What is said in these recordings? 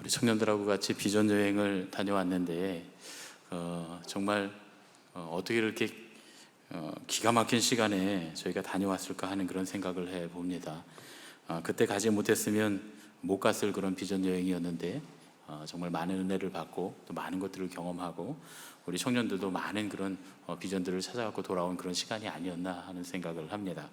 우리 청년들하고 같이 비전 여행을 다녀왔는데 정말 어떻게 이렇게 기가 막힌 시간에 저희가 다녀왔을까 하는 그런 생각을 해봅니다. 그때 가지 못했으면 못 갔을 그런 비전 여행이었는데 정말 많은 은혜를 받고 또 많은 것들을 경험하고 우리 청년들도 많은 그런 비전들을 찾아갖고 돌아온 그런 시간이 아니었나 하는 생각을 합니다.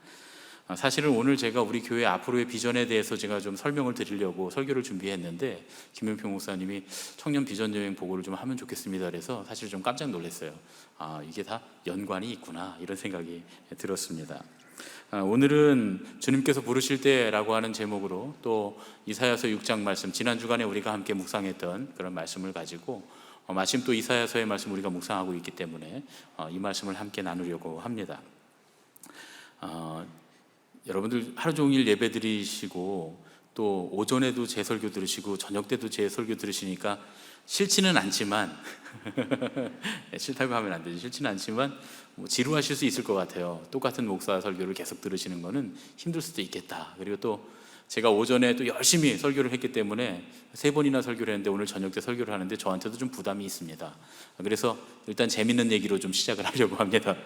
사실은 오늘 제가 우리 교회 앞으로의 비전에 대해서 제가 좀 설명을 드리려고 설교를 준비했는데 김용평 목사님이 청년 비전 여행 보고를 좀 하면 좋겠습니다 그래서 사실 좀 깜짝 놀랐어요. 이게 다 연관이 있구나 이런 생각이 들었습니다. 오늘은 주님께서 부르실 때라고 하는 제목으로 또 이사야서 6장 말씀, 지난 주간에 우리가 함께 묵상했던 그런 말씀을 가지고 마침 또 이사야서의 말씀 우리가 묵상하고 있기 때문에 이 말씀을 함께 나누려고 합니다. 여러분들 하루 종일 예배 드리시고 또 오전에도 제 설교 들으시고 저녁 때도 제 설교 들으시니까 싫지는 않지만 싫다고 하면 안 되죠. 싫지는 않지만 지루하실 수 있을 것 같아요. 똑같은 목사 설교를 계속 들으시는 거는 힘들 수도 있겠다. 그리고 또 제가 오전에 또 열심히 설교를 했기 때문에 3번이나 설교를 했는데 오늘 저녁 때 설교를 하는데 저한테도 좀 부담이 있습니다. 그래서 일단 재밌는 얘기로 좀 시작을 하려고 합니다.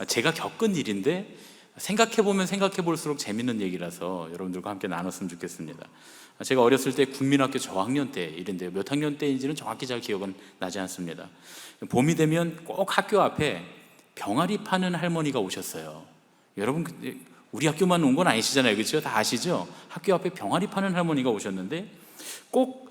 제가 겪은 일인데 생각해보면 생각해볼수록 재밌는 얘기라서 여러분들과 함께 나눴으면 좋겠습니다. 제가 어렸을 때 국민학교 저학년 때 일인데요. 몇 학년 때인지는 정확히 잘 기억은 나지 않습니다. 봄이 되면 꼭 학교 앞에 병아리 파는 할머니가 오셨어요. 여러분 우리 학교만 온 건 아니시잖아요, 그렇죠? 다 아시죠? 학교 앞에 병아리 파는 할머니가 오셨는데 꼭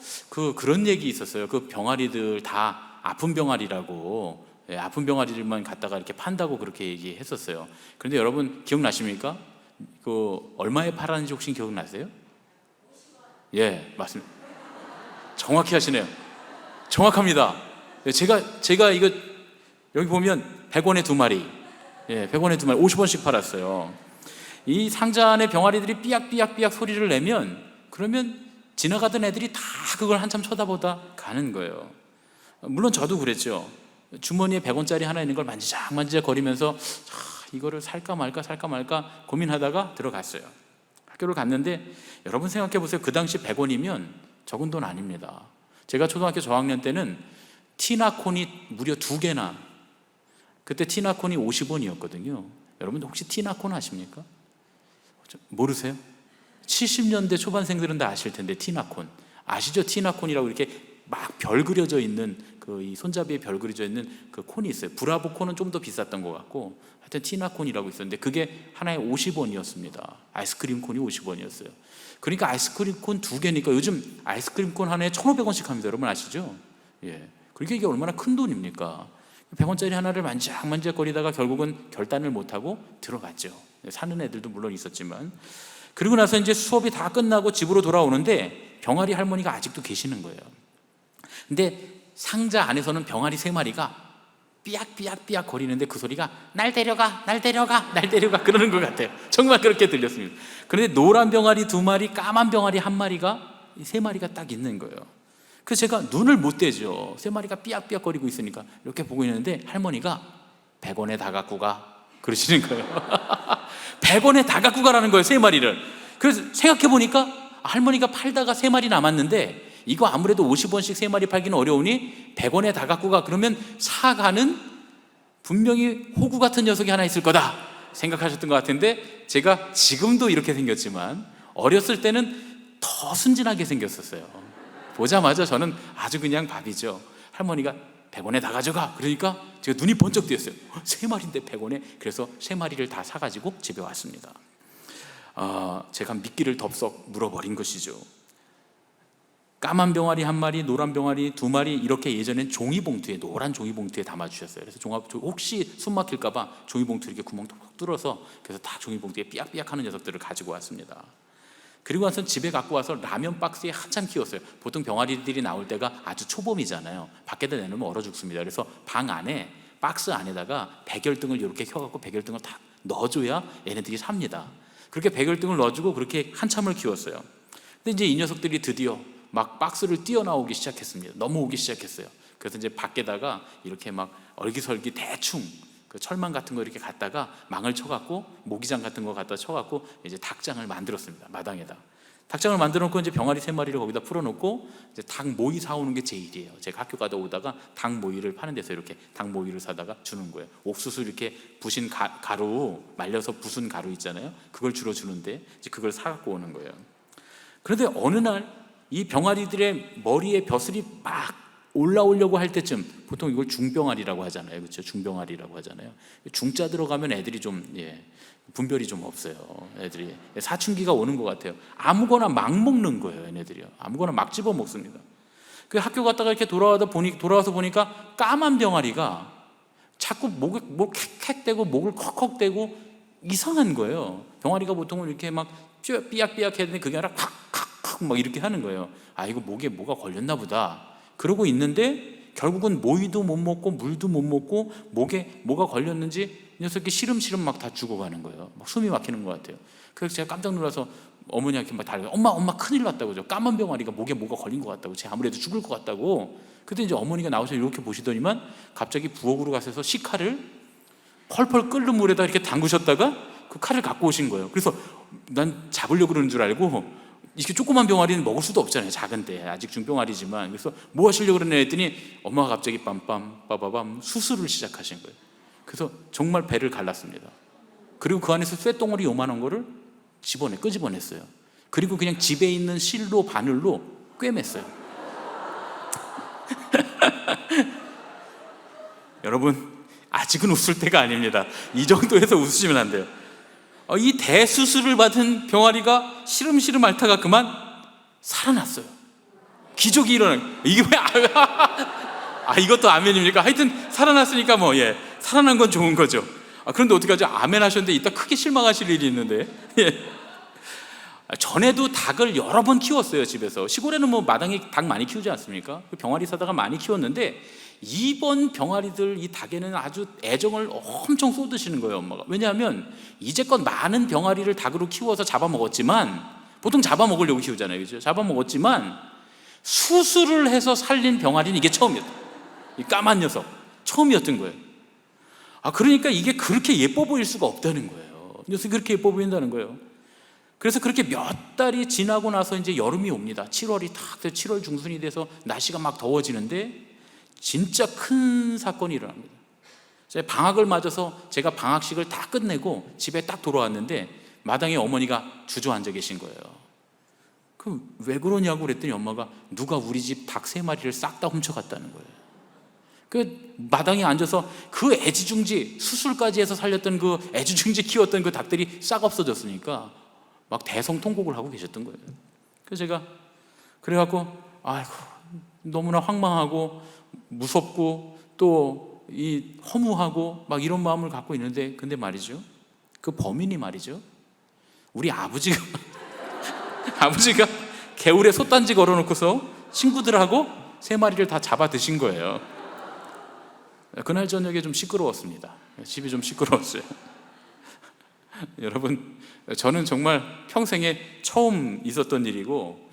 그런 얘기 있었어요. 그 병아리들 다 아픈 병아리라고, 아픈 병아리들만 갖다가 이렇게 판다고 그렇게 얘기했었어요. 그런데 여러분 기억나십니까? 얼마에 팔았는지 혹시 기억나세요? 예, 맞습니다. 정확히 하시네요. 정확합니다. 제가 이거 여기 보면 100원에 2마리, 100원에 2마리 50원씩 팔았어요. 이 상자 안에 병아리들이 삐약삐약삐약 소리를 내면 그러면 지나가던 애들이 다 그걸 한참 쳐다보다 가는 거예요. 물론 저도 그랬죠. 주머니에 100원짜리 하나 있는 걸 만지작 거리면서 이거를 살까 말까 고민하다가 들어갔어요. 학교를 갔는데 여러분 생각해 보세요. 그 당시 100원이면 적은 돈 아닙니다. 제가 초등학교 저학년 때는 티나콘이 무려 2개나, 그때 티나콘이 50원이었거든요. 여러분 혹시 티나콘 아십니까? 모르세요? 70년대 초반생들은 다 아실 텐데 티나콘 아시죠? 티나콘이라고 이렇게 막 별 그려져 있는 이 손잡이에 별 그려져 있는 그 콘이 있어요. 브라보 콘은 좀 더 비쌌던 것 같고 하여튼 티나콘이라고 있었는데 그게 하나에 50원이었습니다. 아이스크림 콘이 50원이었어요. 그러니까 아이스크림 콘 2개니까 요즘 아이스크림 콘 하나에 1,500원씩 합니다. 여러분 아시죠? 그러니까 이게 얼마나 큰 돈입니까? 100원짜리 하나를 만지작거리다가 결국은 결단을 못하고 들어갔죠. 사는 애들도 물론 있었지만. 그리고 나서 이제 수업이 다 끝나고 집으로 돌아오는데 병아리 할머니가 아직도 계시는 거예요. 근데 상자 안에서는 병아리 3마리가 삐약삐약 거리는데 그 소리가 날 데려가 그러는 것 같아요. 정말 그렇게 들렸습니다. 그런데 노란 병아리 2마리, 까만 병아리 1마리가 3마리가 딱 있는 거예요. 그래서 제가 눈을 못 떼죠. 3마리가 삐약삐약 거리고 있으니까 이렇게 보고 있는데 할머니가 100원에 다 갖고 가 그러시는 거예요. 100원에 다 갖고 가라는 거예요, 3마리를. 그래서 생각해 보니까 할머니가 팔다가 3마리 남았는데 이거 아무래도 50원씩 3마리 팔기는 어려우니 100원에 다 갖고 가. 그러면 사가는 분명히 호구 같은 녀석이 하나 있을 거다 생각하셨던 것 같은데 제가 지금도 이렇게 생겼지만 어렸을 때는 더 순진하게 생겼었어요. 보자마자 저는 아주 그냥 밥이죠. 할머니가 100원에 다 가져가. 그러니까 제가 눈이 번쩍 뜨였어요. 3마리인데 100원에. 그래서 3마리를 다 사가지고 집에 왔습니다. 제가 미끼를 덥석 물어버린 것이죠. 까만 병아리 1마리, 노란 병아리 2마리 이렇게 예전엔 종이봉투에, 노란 종이봉투에 담아주셨어요. 그래서 혹시 숨 막힐까봐 종이봉투 이렇게 구멍 톡 뚫어서 그래서 다 종이봉투에 삐약삐약 하는 녀석들을 가지고 왔습니다. 그리고 와서 집에 갖고 와서 라면 박스에 한참 키웠어요. 보통 병아리들이 나올 때가 아주 초봄이잖아요. 밖에다 내놓으면 얼어 죽습니다. 그래서 방 안에 박스 안에다가 백열등을 이렇게 켜갖고 백열등을 다 넣어줘야 얘네들이 삽니다. 그렇게 백열등을 넣어주고 그렇게 한참을 키웠어요. 근데 이제 이 녀석들이 드디어 막 박스를 뛰어나오기 시작했습니다. 넘어오기 시작했어요. 그래서 이제 밖에다가 이렇게 막 얼기설기 대충 그 철망 같은 거 이렇게 갖다가 망을 쳐갖고 모기장 같은 거 갖다 쳐갖고 이제 닭장을 만들었습니다. 마당에다. 닭장을 만들어 놓고 이제 병아리 3마리를 거기다 풀어놓고 이제 닭 모이 사오는 게 제일이에요. 제가 학교 가다 오다가 닭 모이를 파는 데서 이렇게 닭 모이를 사다가 주는 거예요. 옥수수 이렇게 부신 가루, 말려서 부순 가루 있잖아요. 그걸 주로 주는데 이제 그걸 사갖고 오는 거예요. 그런데 어느 날 이 병아리들의 머리에 벼슬이 막 올라오려고 할 때쯤, 보통 이걸 중병아리라고 하잖아요. 그렇죠? 중병아리라고 하잖아요. 중자 들어가면 애들이 좀 분별이 좀 없어요. 애들이 사춘기가 오는 것 같아요. 아무거나 막 먹는 거예요. 얘네들이요. 아무거나 막 집어 먹습니다. 그 학교 갔다가 이렇게 돌아와서 보니까 까만 병아리가 자꾸 목을 캑캑대고 목을 컥컥대고 이상한 거예요. 병아리가 보통은 이렇게 막 삐약삐약 했는데 그게 아니라 칵칵칵 막 이렇게 하는 거예요. 아, 이거 목에 뭐가 걸렸나 보다. 그러고 있는데 결국은 모이도 못 먹고 물도 못 먹고 목에 뭐가 걸렸는지 이 녀석이 시름시름 막 다 죽어가는 거예요. 막 숨이 막히는 것 같아요. 그래서 제가 깜짝 놀라서 어머니한테 막 달려요. 엄마 큰일 났다고. 저 까만 병아리가 목에 뭐가 걸린 것 같다고. 쟤 아무래도 죽을 것 같다고. 그때 이제 어머니가 나오셔서 이렇게 보시더니만 갑자기 부엌으로 가셔서 식칼을 펄펄 끓는 물에다 이렇게 담그셨다가 그 칼을 갖고 오신 거예요. 그래서 난 잡으려고 그러는 줄 알고, 이렇게 조그만 병아리는 먹을 수도 없잖아요. 작은데 아직 중병아리지만. 그래서 뭐 하시려고 그러냐 했더니 엄마가 갑자기 빰빰 빠바밤 수술을 시작하신 거예요. 그래서 정말 배를 갈랐습니다. 그리고 그 안에서 쇠덩어리 요만한 거를 끄집어냈어요. 그리고 그냥 집에 있는 실로 바늘로 꿰맸어요. 여러분, 아직은 웃을 때가 아닙니다. 이 정도에서 웃으시면 안 돼요. 이 대수술을 받은 병아리가 시름시름 앓다가 그만 살아났어요. 기적이 일어나요. 이게 왜 이것도 아멘입니까? 하여튼 살아났으니까 살아난 건 좋은 거죠. 그런데 어떡하죠? 아멘 하셨는데 이따 크게 실망하실 일이 있는데. 전에도 닭을 여러 번 키웠어요. 집에서. 시골에는 마당에 닭 많이 키우지 않습니까? 병아리 사다가 많이 키웠는데 이번 병아리들, 이 닭에는 아주 애정을 엄청 쏟으시는 거예요, 엄마가. 왜냐하면 이제껏 많은 병아리를 닭으로 키워서 잡아먹었지만, 보통 잡아먹으려고 키우잖아요, 그죠? 잡아먹었지만 수술을 해서 살린 병아리는 이게 처음이었다. 이 까만 녀석 처음이었던 거예요. 그러니까 이게 그렇게 예뻐 보일 수가 없다는 거예요. 이 녀석이 그렇게 예뻐 보인다는 거예요. 그래서 그렇게 몇 달이 지나고 나서 이제 여름이 옵니다. 7월이 딱 돼서 7월 중순이 돼서 날씨가 막 더워지는데 진짜 큰 사건이 일어납니다. 제가 방학을 맞아서 제가 방학식을 다 끝내고 집에 딱 돌아왔는데 마당에 어머니가 주저앉아 계신 거예요. 그럼 왜 그러냐고 그랬더니 엄마가 누가 우리 집 닭 3마리를 싹 다 훔쳐갔다는 거예요. 그 마당에 앉아서 그 애지중지, 수술까지 해서 살렸던 그 애지중지 키웠던 그 닭들이 싹 없어졌으니까 막 대성통곡을 하고 계셨던 거예요. 그래서 제가 그래갖고 너무나 황망하고 무섭고 또 이 허무하고 막 이런 마음을 갖고 있는데, 근데 말이죠, 그 범인이 말이죠, 우리 아버지가 개울에 솥단지 걸어놓고서 친구들하고 3마리를 다 잡아 드신 거예요. 그날 저녁에 좀 시끄러웠습니다. 집이 좀 시끄러웠어요. 여러분, 저는 정말 평생에 처음 있었던 일이고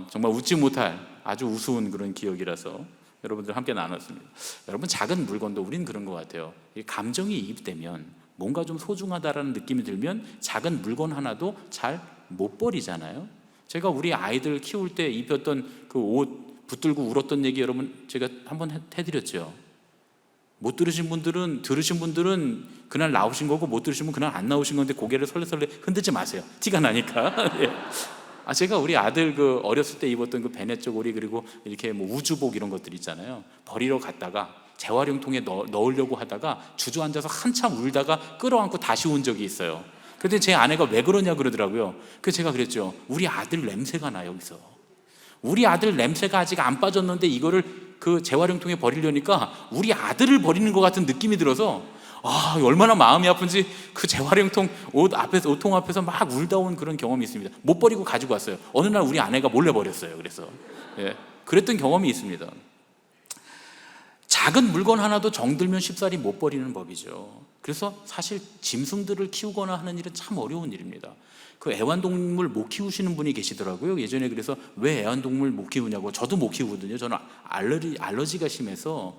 정말 웃지 못할 아주 우스운 그런 기억이라서 여러분들 함께 나눴습니다. 여러분, 작은 물건도 우린 그런 것 같아요. 감정이 이입되면, 뭔가 좀 소중하다라는 느낌이 들면 작은 물건 하나도 잘 못 버리잖아요. 제가 우리 아이들 키울 때 입혔던 그 옷 붙들고 울었던 얘기 여러분 제가 한번 해드렸죠. 못 들으신 분들은, 들으신 분들은 그날 나오신 거고, 못 들으신 분은 그날 안 나오신 건데 고개를 설레설레 흔들지 마세요. 티가 나니까. 제가 우리 아들 그 어렸을 때 입었던 그 베네 쪼고리, 그리고 이렇게 우주복 이런 것들 있잖아요. 버리러 갔다가 재활용통에 넣으려고 하다가 주저앉아서 한참 울다가 끌어안고 다시 온 적이 있어요. 그때 제 아내가 왜 그러냐 그러더라고요. 그래서 제가 그랬죠. 우리 아들 냄새가 나, 여기서. 우리 아들 냄새가 아직 안 빠졌는데 이거를 그 재활용통에 버리려니까 우리 아들을 버리는 것 같은 느낌이 들어서 얼마나 마음이 아픈지 그 재활용통 옷통 앞에서 막 울다 온 그런 경험이 있습니다. 못 버리고 가지고 왔어요. 어느 날 우리 아내가 몰래 버렸어요. 그래서 그랬던 경험이 있습니다. 작은 물건 하나도 정들면 쉽사리 못 버리는 법이죠. 그래서 사실 짐승들을 키우거나 하는 일은 참 어려운 일입니다. 그 애완동물 못 키우시는 분이 계시더라고요. 예전에. 그래서 왜 애완동물 못 키우냐고. 저도 못 키우거든요. 저는 알러지가 심해서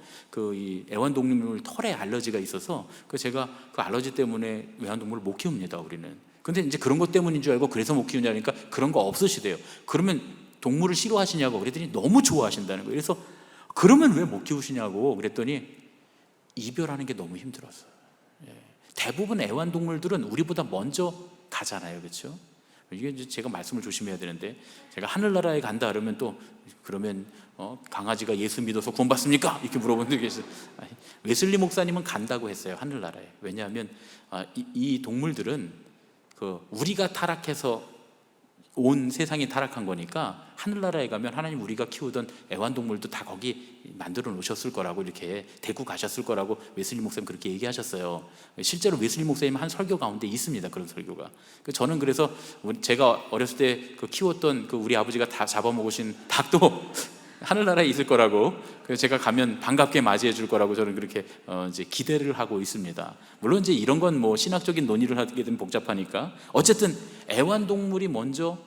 이 애완동물 털에 알러지가 있어서 제가 그 알러지 때문에 애완동물을 못 키웁니다. 우리는. 근데 이제 그런 것 때문인 줄 알고 그래서 못 키우냐니까 그런 거 없으시대요. 그러면 동물을 싫어하시냐고 그랬더니 너무 좋아하신다는 거예요. 그래서 그러면 왜 못 키우시냐고 그랬더니 이별하는 게 너무 힘들었어요. 대부분 애완동물들은 우리보다 먼저 가잖아요, 그렇죠? 이게 이제 제가 말씀을 조심해야 되는데, 제가 하늘나라에 간다 그러면 또 그러면 강아지가 예수 믿어서 구원받습니까? 이렇게 물어보는 게 계세요. 웨슬리 목사님은 간다고 했어요, 하늘나라에. 왜냐하면 이 동물들은 우리가 타락해서 온 세상이 타락한 거니까 하늘나라에 가면 하나님 우리가 키우던 애완동물도 다 거기 만들어 놓으셨을 거라고, 이렇게 데리고 가셨을 거라고 웨슬리 목사님 그렇게 얘기하셨어요. 실제로 웨슬리 목사님 한 설교 가운데 있습니다, 그런 설교가. 저는 그래서 제가 어렸을 때 키웠던 우리 아버지가 다 잡아먹으신 닭도 하늘나라에 있을 거라고, 그래서 제가 가면 반갑게 맞이해 줄 거라고 저는 그렇게 이제 기대를 하고 있습니다. 물론 이제 이런 건 뭐 신학적인 논의를 하게 되면 복잡하니까, 어쨌든 애완동물이 먼저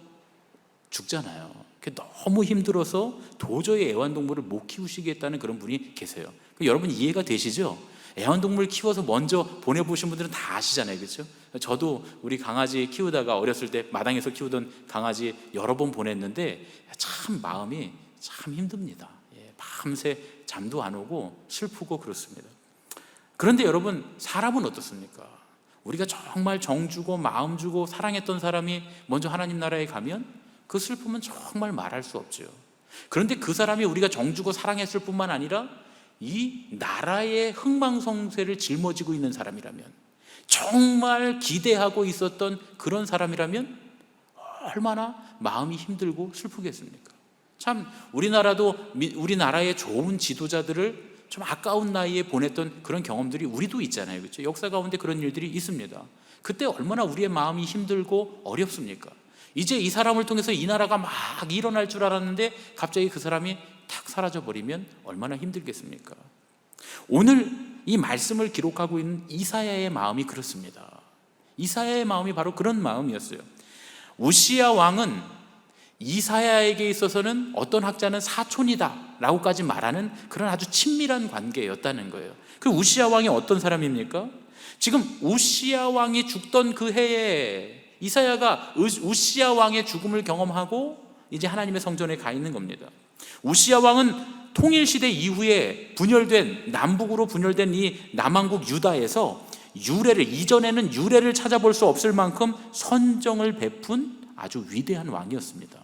죽잖아요. 너무 힘들어서 도저히 애완동물을 못 키우시겠다는 그런 분이 계세요. 여러분 이해가 되시죠? 애완동물 키워서 먼저 보내보신 분들은 다 아시잖아요, 그렇죠? 저도 우리 강아지 키우다가 어렸을 때 마당에서 키우던 강아지 여러 번 보냈는데 참 마음이 참 힘듭니다. 밤새 잠도 안 오고 슬프고 그렇습니다. 그런데 여러분, 사람은 어떻습니까? 우리가 정말 정 주고 마음 주고 사랑했던 사람이 먼저 하나님 나라에 가면 그 슬픔은 정말 말할 수 없죠. 그런데 그 사람이 우리가 정 주고 사랑했을 뿐만 아니라 이 나라의 흥망성쇠를 짊어지고 있는 사람이라면, 정말 기대하고 있었던 그런 사람이라면 얼마나 마음이 힘들고 슬프겠습니까? 참 우리나라의 좋은 지도자들을 좀 아까운 나이에 보냈던 그런 경험들이 우리도 있잖아요, 그렇죠? 역사 가운데 그런 일들이 있습니다. 그때 얼마나 우리의 마음이 힘들고 어렵습니까? 이제 이 사람을 통해서 이 나라가 막 일어날 줄 알았는데 갑자기 그 사람이 탁 사라져버리면 얼마나 힘들겠습니까? 오늘 이 말씀을 기록하고 있는 이사야의 마음이 그렇습니다. 이사야의 마음이 바로 그런 마음이었어요. 우시야 왕은 이사야에게 있어서는 어떤 학자는 사촌이다 라고까지 말하는 그런 아주 친밀한 관계였다는 거예요. 그 우시야 왕이 어떤 사람입니까? 지금 우시야 왕이 죽던 그 해에 이사야가 우시야 왕의 죽음을 경험하고 이제 하나님의 성전에 가 있는 겁니다. 우시야 왕은 통일시대 이후에 남북으로 분열된 이 남왕국 유다에서 이전에는 유래를 찾아볼 수 없을 만큼 선정을 베푼 아주 위대한 왕이었습니다.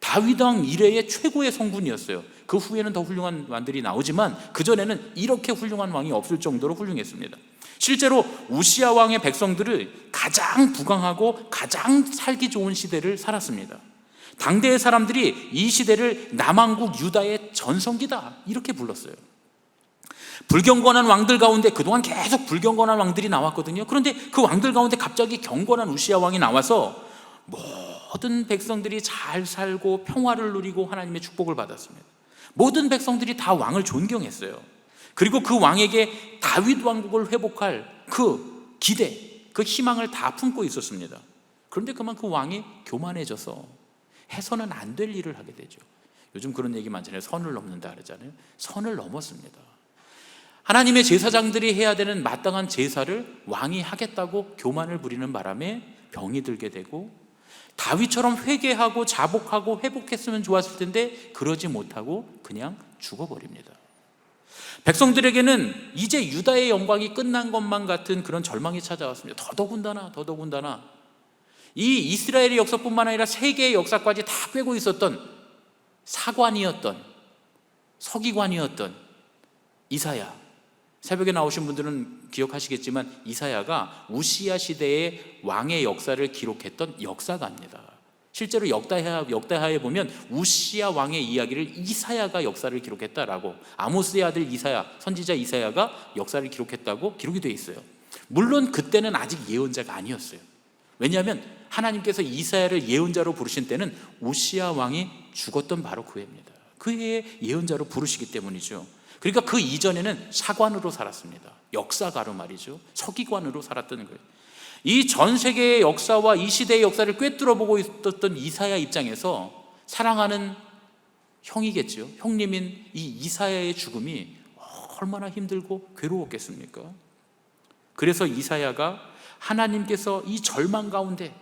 다윗 왕 이래의 최고의 성군이었어요. 그 후에는 더 훌륭한 왕들이 나오지만 그전에는 이렇게 훌륭한 왕이 없을 정도로 훌륭했습니다. 실제로 우시야 왕의 백성들을 가장 부강하고 가장 살기 좋은 시대를 살았습니다. 당대의 사람들이 이 시대를 남왕국 유다의 전성기다 이렇게 불렀어요. 불경건한 왕들 가운데 그동안 계속 불경건한 왕들이 나왔거든요. 그런데 그 왕들 가운데 갑자기 경건한 우시야 왕이 나와서 모든 백성들이 잘 살고 평화를 누리고 하나님의 축복을 받았습니다. 모든 백성들이 다 왕을 존경했어요. 그리고 그 왕에게 다윗 왕국을 회복할 그 기대, 그 희망을 다 품고 있었습니다. 그런데 그만 그 왕이 교만해져서 해서는 안 될 일을 하게 되죠. 요즘 그런 얘기 많잖아요. 선을 넘는다 그러잖아요. 선을 넘었습니다. 하나님의 제사장들이 해야 되는 마땅한 제사를 왕이 하겠다고 교만을 부리는 바람에 병이 들게 되고, 다윗처럼 회개하고 자복하고 회복했으면 좋았을 텐데 그러지 못하고 그냥 죽어버립니다. 백성들에게는 이제 유다의 영광이 끝난 것만 같은 그런 절망이 찾아왔습니다. 더더군다나 이 이스라엘의 역사뿐만 아니라 세계의 역사까지 다 꿰고 있었던 사관이었던, 서기관이었던 이사야, 새벽에 나오신 분들은 기억하시겠지만 이사야가 우시야 시대의 왕의 역사를 기록했던 역사가입니다. 실제로 역다하에 보면 우시야 왕의 이야기를 이사야가 역사를 기록했다라고, 아모스의 아들 이사야, 선지자 이사야가 역사를 기록했다고 기록이 되어 있어요. 물론 그때는 아직 예언자가 아니었어요. 왜냐하면 하나님께서 이사야를 예언자로 부르신 때는 우시야 왕이 죽었던 바로 그 해입니다. 그 해에 예언자로 부르시기 때문이죠. 그러니까 그 이전에는 사관으로 살았습니다. 역사가로 말이죠. 서기관으로 살았던 거예요. 이 전 세계의 역사와 이 시대의 역사를 꿰뚫어 보고 있었던 이사야 입장에서 사랑하는 형이겠죠. 형님인 이 이사야의 죽음이 얼마나 힘들고 괴로웠겠습니까? 그래서 이사야가 하나님께서 이 절망 가운데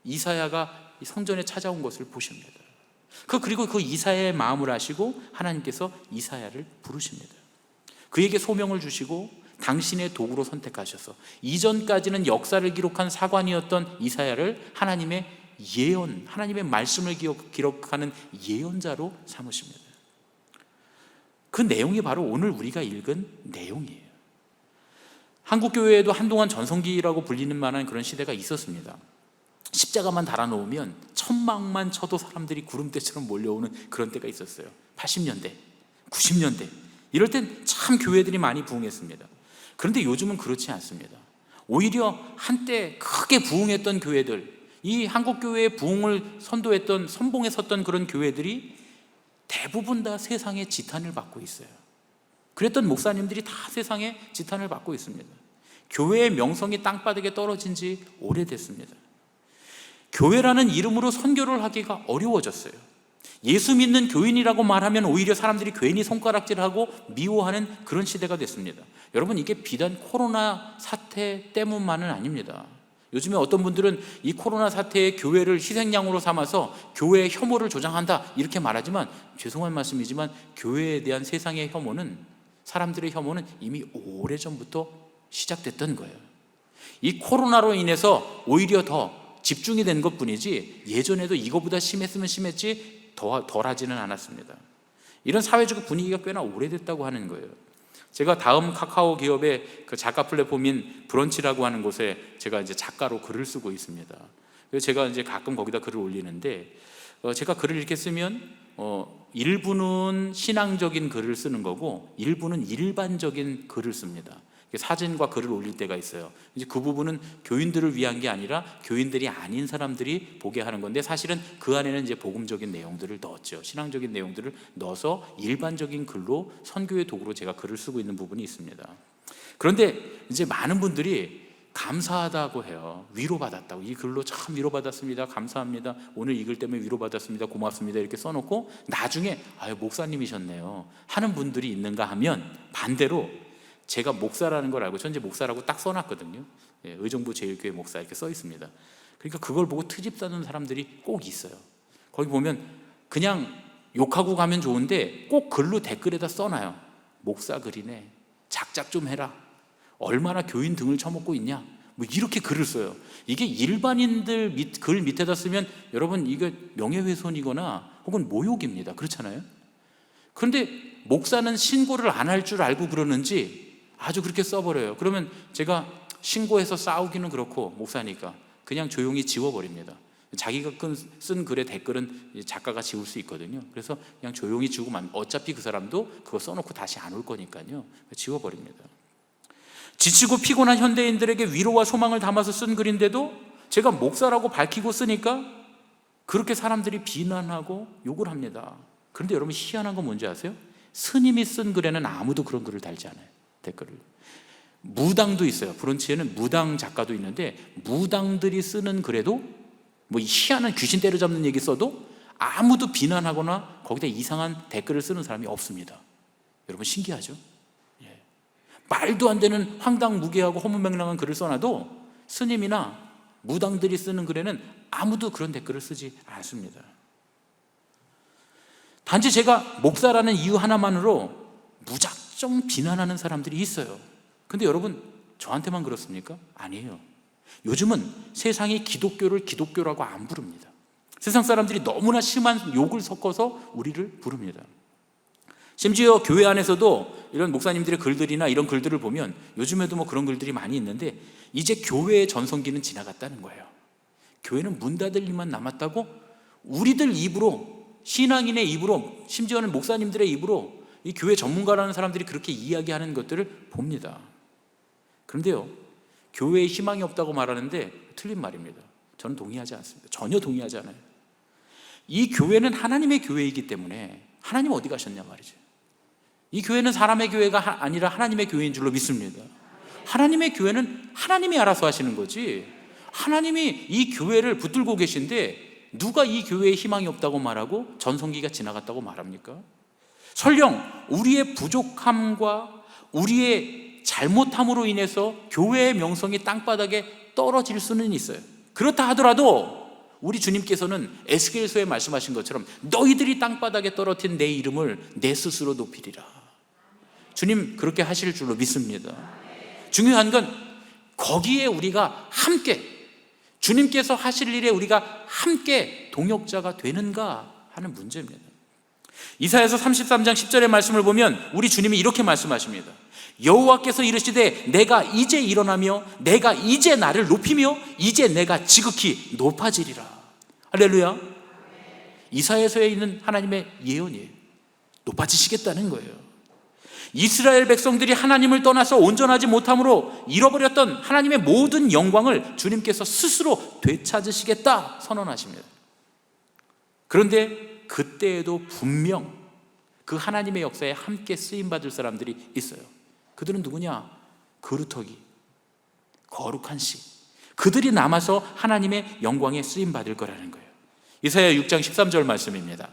이사야가 성전에 찾아온 것을 보십니다. 그리고 그 이사야의 마음을 아시고 하나님께서 이사야를 부르십니다. 그에게 소명을 주시고 당신의 도구로 선택하셔서 이전까지는 역사를 기록한 사관이었던 이사야를 하나님의 예언, 하나님의 말씀을 기록하는 예언자로 삼으십니다. 그 내용이 바로 오늘 우리가 읽은 내용이에요. 한국교회에도 한동안 전성기라고 불리는 만한 그런 시대가 있었습니다. 십자가만 달아놓으면 천막만 쳐도 사람들이 구름대처럼 몰려오는 그런 때가 있었어요. 80년대, 90년대 이럴 땐 참 교회들이 많이 부흥했습니다. 그런데 요즘은 그렇지 않습니다. 오히려 한때 크게 부흥했던 교회들, 이 한국교회의 부흥을 선봉에 섰던 그런 교회들이 대부분 다 세상의 지탄을 받고 있어요. 그랬던 목사님들이 다 세상의 지탄을 받고 있습니다. 교회의 명성이 땅바닥에 떨어진 지 오래됐습니다. 교회라는 이름으로 선교를 하기가 어려워졌어요. 예수 믿는 교인이라고 말하면 오히려 사람들이 괜히 손가락질하고 미워하는 그런 시대가 됐습니다. 여러분, 이게 비단 코로나 사태 때문만은 아닙니다. 요즘에 어떤 분들은 이 코로나 사태에 교회를 희생양으로 삼아서 교회의 혐오를 조장한다 이렇게 말하지만, 죄송한 말씀이지만 교회에 대한 세상의 혐오는, 사람들의 혐오는 이미 오래전부터 시작됐던 거예요. 이 코로나로 인해서 오히려 더 집중이 된 것뿐이지 예전에도 이거보다 심했으면 심했지 덜하지는 않았습니다. 이런 사회적 분위기가 꽤나 오래됐다고 하는 거예요. 제가 다음 카카오 기업의 그 작가 플랫폼인 브런치라고 하는 곳에 제가 이제 작가로 글을 쓰고 있습니다. 그래서 제가 이제 가끔 거기다 글을 올리는데, 제가 글을 이렇게 쓰면 일부는 신앙적인 글을 쓰는 거고 일부는 일반적인 글을 씁니다. 사진과 글을 올릴 때가 있어요. 이제 그 부분은 교인들을 위한 게 아니라 교인들이 아닌 사람들이 보게 하는 건데, 사실은 그 안에는 이제 복음적인 내용들을 넣었죠. 신앙적인 내용들을 넣어서 일반적인 글로 선교의 도구로 제가 글을 쓰고 있는 부분이 있습니다. 그런데 이제 많은 분들이 감사하다고 해요. 위로받았다고. 이 글로 참 위로받았습니다. 감사합니다. 오늘 이 글 때문에 위로받았습니다. 고맙습니다. 이렇게 써놓고 나중에 아유 목사님이셨네요 하는 분들이 있는가 하면, 반대로 제가 목사라는 걸 알고, 전제 목사라고 딱 써놨거든요. 의정부 제일교회 목사 이렇게 써 있습니다. 그러니까 그걸 보고 트집 사는 사람들이 꼭 있어요. 거기 보면 그냥 욕하고 가면 좋은데 꼭 글로 댓글에다 써놔요. 목사 글이네, 작작 좀 해라, 얼마나 교인 등을 쳐먹고 있냐, 뭐 이렇게 글을 써요. 이게 일반인들 글 밑에다 쓰면 여러분 이게 명예훼손이거나 혹은 모욕입니다. 그렇잖아요. 그런데 목사는 신고를 안 할 줄 알고 그러는지 아주 그렇게 써버려요. 그러면 제가 신고해서 싸우기는 그렇고 목사니까 그냥 조용히 지워버립니다. 자기가 쓴 글의 댓글은 작가가 지울 수 있거든요. 그래서 그냥 조용히 지우고, 어차피 그 사람도 그거 써놓고 다시 안 올 거니까요. 지워버립니다. 지치고 피곤한 현대인들에게 위로와 소망을 담아서 쓴 글인데도 제가 목사라고 밝히고 쓰니까 그렇게 사람들이 비난하고 욕을 합니다. 그런데 여러분, 희한한 건 뭔지 아세요? 스님이 쓴 글에는 아무도 그런 글을 달지 않아요. 댓글을. 무당도 있어요. 브런치에는 무당 작가도 있는데, 무당들이 쓰는 글에도 뭐 희한한 귀신 때려잡는 얘기 써도 아무도 비난하거나 거기다 이상한 댓글을 쓰는 사람이 없습니다. 여러분, 신기하죠? 예. 말도 안 되는 황당무계하고 허무맹랑한 글을 써놔도 스님이나 무당들이 쓰는 글에는 아무도 그런 댓글을 쓰지 않습니다. 단지 제가 목사라는 이유 하나만으로 무작정 비난하는 사람들이 있어요. 근데 여러분, 저한테만 그렇습니까? 아니에요. 요즘은 세상이 기독교를 기독교라고 안 부릅니다. 세상 사람들이 너무나 심한 욕을 섞어서 우리를 부릅니다. 심지어 교회 안에서도 이런 목사님들의 글들이나 이런 글들을 보면, 요즘에도 뭐 그런 글들이 많이 있는데, 이제 교회의 전성기는 지나갔다는 거예요. 교회는 문 닫을 일만 남았다고 우리들 입으로, 신앙인의 입으로, 심지어는 목사님들의 입으로 이 교회 전문가라는 사람들이 그렇게 이야기하는 것들을 봅니다. 그런데요, 교회에 희망이 없다고 말하는데 틀린 말입니다. 저는 동의하지 않습니다. 전혀 동의하지 않아요. 이 교회는 하나님의 교회이기 때문에 하나님 어디 가셨냐 말이죠. 이 교회는 사람의 교회가 아니라 하나님의 교회인 줄로 믿습니다. 하나님의 교회는 하나님이 알아서 하시는 거지, 하나님이 이 교회를 붙들고 계신데 누가 이 교회에 희망이 없다고 말하고 전성기가 지나갔다고 말합니까? 설령 우리의 부족함과 우리의 잘못함으로 인해서 교회의 명성이 땅바닥에 떨어질 수는 있어요. 그렇다 하더라도 우리 주님께서는 에스겔서에 말씀하신 것처럼 너희들이 땅바닥에 떨어뜨린 내 이름을 내 스스로 높이리라. 주님 그렇게 하실 줄로 믿습니다. 중요한 건 거기에 우리가 함께, 주님께서 하실 일에 우리가 함께 동역자가 되는가 하는 문제입니다. 이사야서 33장 10절의 말씀을 보면 우리 주님이 이렇게 말씀하십니다. 여호와께서 이르시되 내가 이제 일어나며 내가 이제 나를 높이며 이제 내가 지극히 높아지리라. 할렐루야. 이사야서에 있는 하나님의 예언이에요. 높아지시겠다는 거예요. 이스라엘 백성들이 하나님을 떠나서 온전하지 못함으로 잃어버렸던 하나님의 모든 영광을 주님께서 스스로 되찾으시겠다 선언하십니다. 그런데 그때에도 분명 그 하나님의 역사에 함께 쓰임받을 사람들이 있어요. 그들은 누구냐? 그루터기, 거룩한 씨, 그들이 남아서 하나님의 영광에 쓰임받을 거라는 거예요. 이사야 6장 13절 말씀입니다.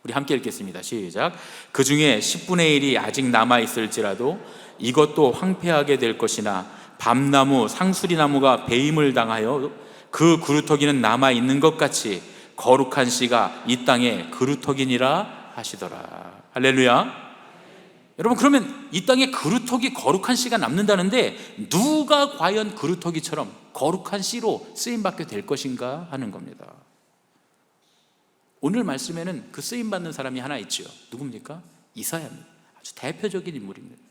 우리 함께 읽겠습니다. 시작. 그 중에 10분의 1이 아직 남아있을지라도 이것도 황폐하게 될 것이나 밤나무, 상수리나무가 배임을 당하여 그 그루터기는 남아있는 것 같이 거룩한 씨가 이 땅에 그루터기니라 하시더라. 할렐루야. 여러분, 그러면 이 땅에 그루터기, 거룩한 씨가 남는다는데 누가 과연 그루터기처럼 거룩한 씨로 쓰임받게 될 것인가 하는 겁니다. 오늘 말씀에는 그 쓰임받는 사람이 하나 있죠. 누굽니까? 이사야입니다. 아주 대표적인 인물입니다.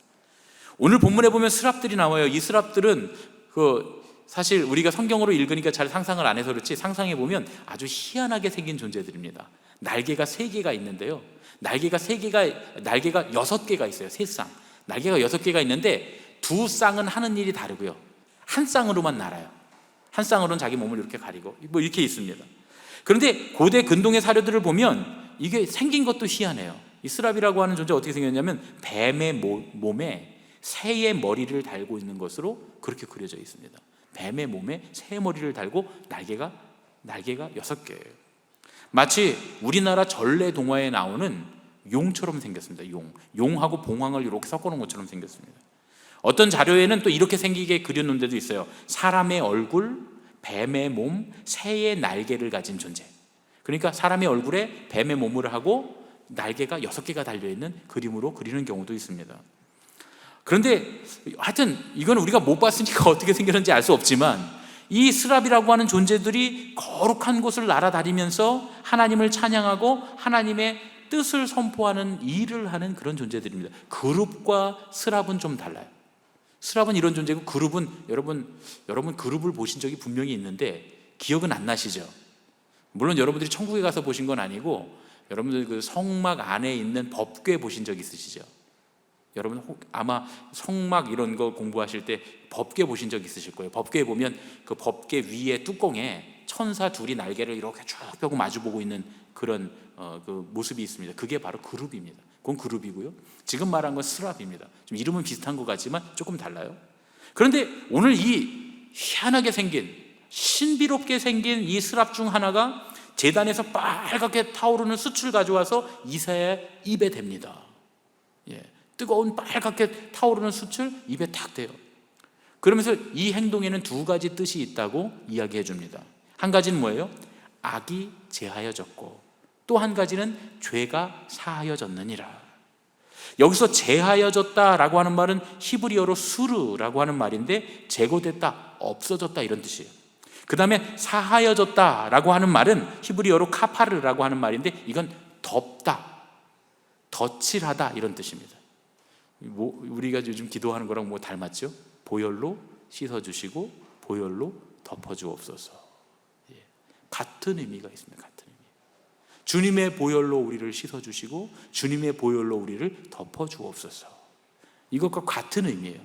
오늘 본문에 보면 스랍들이 나와요. 이 스랍들은 사실 우리가 성경으로 읽으니까 잘 상상을 안 해서 그렇지, 상상해 보면 아주 희한하게 생긴 존재들입니다. 날개가 3개가 있는데요, 날개가 6개가 있어요. 3쌍 날개가 6개가 있는데 두 쌍은 하는 일이 다르고요, 한 쌍으로만 날아요. 한 쌍으로는 자기 몸을 이렇게 가리고 뭐 이렇게 있습니다. 그런데 고대 근동의 사료들을 보면 이게 생긴 것도 희한해요. 이 스랍이라고 하는 존재가 어떻게 생겼냐면 뱀의 몸에 새의 머리를 달고 있는 것으로 그렇게 그려져 있습니다. 뱀의 몸에 새의 머리를 달고 날개가 6개예요. 마치 우리나라 전래 동화에 나오는 용처럼 생겼습니다. 용하고 봉황을 이렇게 섞어놓은 것처럼 생겼습니다. 어떤 자료에는 또 이렇게 생기게 그려놓은 데도 있어요. 사람의 얼굴, 뱀의 몸, 새의 날개를 가진 존재. 그러니까 사람의 얼굴에 뱀의 몸을 하고 날개가 6개가 달려있는 그림으로 그리는 경우도 있습니다. 그런데 하여튼 이건 우리가 못 봤으니까 어떻게 생겼는지 알 수 없지만 이 스랍이라고 하는 존재들이 거룩한 곳을 날아다니면서 하나님을 찬양하고 하나님의 뜻을 선포하는 일을 하는 그런 존재들입니다. 그룹과 스랍은 좀 달라요. 스랍은 이런 존재고 그룹은 여러분 그룹을 보신 적이 분명히 있는데 기억은 안 나시죠? 물론 여러분들이 천국에 가서 보신 건 아니고 여러분들 그 성막 안에 있는 법궤 보신 적 있으시죠? 여러분 아마 성막 이런 거 공부하실 때 법궤 보신 적 있으실 거예요. 법궤에 보면 그 법궤 위에 뚜껑에 천사 둘이 날개를 이렇게 쭉 펴고 마주보고 있는 그런 그 모습이 있습니다. 그게 바로 그룹입니다. 그건 그룹이고요. 지금 말한 건 스랍입니다. 좀 이름은 비슷한 것 같지만 조금 달라요. 그런데 오늘 이 희한하게 생긴, 신비롭게 생긴 이 스랍 중 하나가 제단에서 빨갛게 타오르는 숯을 가져와서 이사야의 입에 댑니다. 뜨거운 빨갛게 타오르는 숯을 입에 탁 대요. 그러면서 이 행동에는 2가지 뜻이 있다고 이야기해 줍니다. 한 가지는 뭐예요? 악이 제하여졌고 또 한 가지는 죄가 사하여졌느니라. 여기서 제하여졌다라고 하는 말은 히브리어로 수르라고 하는 말인데 제거됐다, 없어졌다 이런 뜻이에요. 그 다음에 사하여졌다라고 하는 말은 히브리어로 카파르라고 하는 말인데 이건 덮다, 덧칠하다 이런 뜻입니다. 우리가 요즘 기도하는 거랑 뭐 닮았죠? 보혈로 씻어주시고 보혈로 덮어주옵소서. 같은 의미가 있습니다. 같은 의미. 주님의 보혈로 우리를 씻어주시고 주님의 보혈로 우리를 덮어주옵소서. 이것과 같은 의미예요.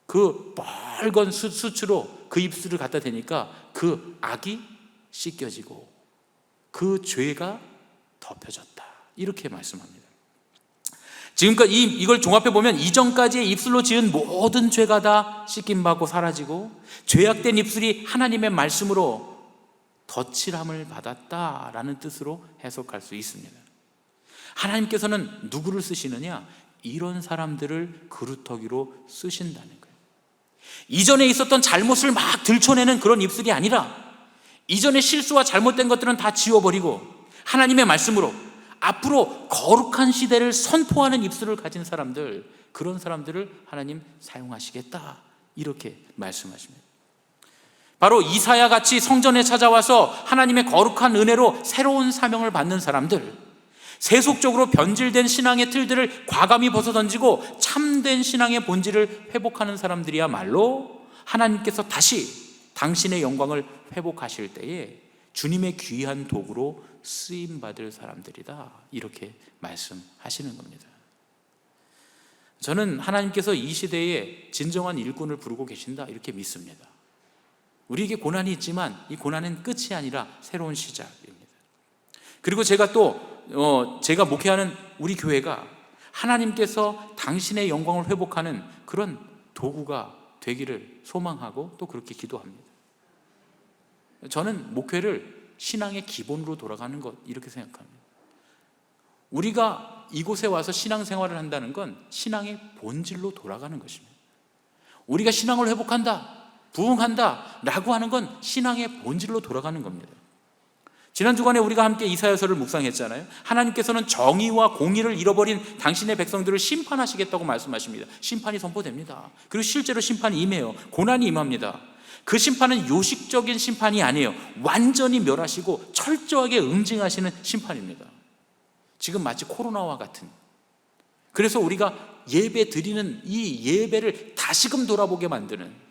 그 빨간 숯으로 그 입술을 갖다 대니까 그 악이 씻겨지고 그 죄가 덮여졌다. 이렇게 말씀합니다. 지금까지 이걸 종합해 보면 이전까지의 입술로 지은 모든 죄가 다 씻김받고 사라지고 죄악된 입술이 하나님의 말씀으로 덧칠함을 받았다라는 뜻으로 해석할 수 있습니다. 하나님께서는 누구를 쓰시느냐? 이런 사람들을 그루터기로 쓰신다는 거예요. 이전에 있었던 잘못을 막 들춰내는 그런 입술이 아니라 이전에 실수와 잘못된 것들은 다 지워버리고 하나님의 말씀으로 앞으로 거룩한 시대를 선포하는 입술을 가진 사람들, 그런 사람들을 하나님 사용하시겠다, 이렇게 말씀하십니다. 바로 이사야 같이 성전에 찾아와서 하나님의 거룩한 은혜로 새로운 사명을 받는 사람들, 세속적으로 변질된 신앙의 틀들을 과감히 벗어던지고 참된 신앙의 본질을 회복하는 사람들이야말로 하나님께서 다시 당신의 영광을 회복하실 때에 주님의 귀한 도구로 쓰임받을 사람들이다, 이렇게 말씀하시는 겁니다. 저는 하나님께서 이 시대에 진정한 일꾼을 부르고 계신다, 이렇게 믿습니다. 우리에게 고난이 있지만 이 고난은 끝이 아니라 새로운 시작입니다. 그리고 제가 제가 목회하는 우리 교회가 하나님께서 당신의 영광을 회복하는 그런 도구가 되기를 소망하고 또 그렇게 기도합니다. 저는 목회를 신앙의 기본으로 돌아가는 것, 이렇게 생각합니다. 우리가 이곳에 와서 신앙생활을 한다는 건 신앙의 본질로 돌아가는 것입니다. 우리가 신앙을 회복한다, 부흥한다 라고 하는 건 신앙의 본질로 돌아가는 겁니다. 지난 주간에 우리가 함께 이사야서를 묵상했잖아요. 하나님께서는 정의와 공의를 잃어버린 당신의 백성들을 심판하시겠다고 말씀하십니다. 심판이 선포됩니다. 그리고 실제로 심판이 임해요. 고난이 임합니다. 그 심판은 요식적인 심판이 아니에요. 완전히 멸하시고 철저하게 응징하시는 심판입니다. 지금 마치 코로나와 같은, 그래서 우리가 예배 드리는 이 예배를 다시금 돌아보게 만드는,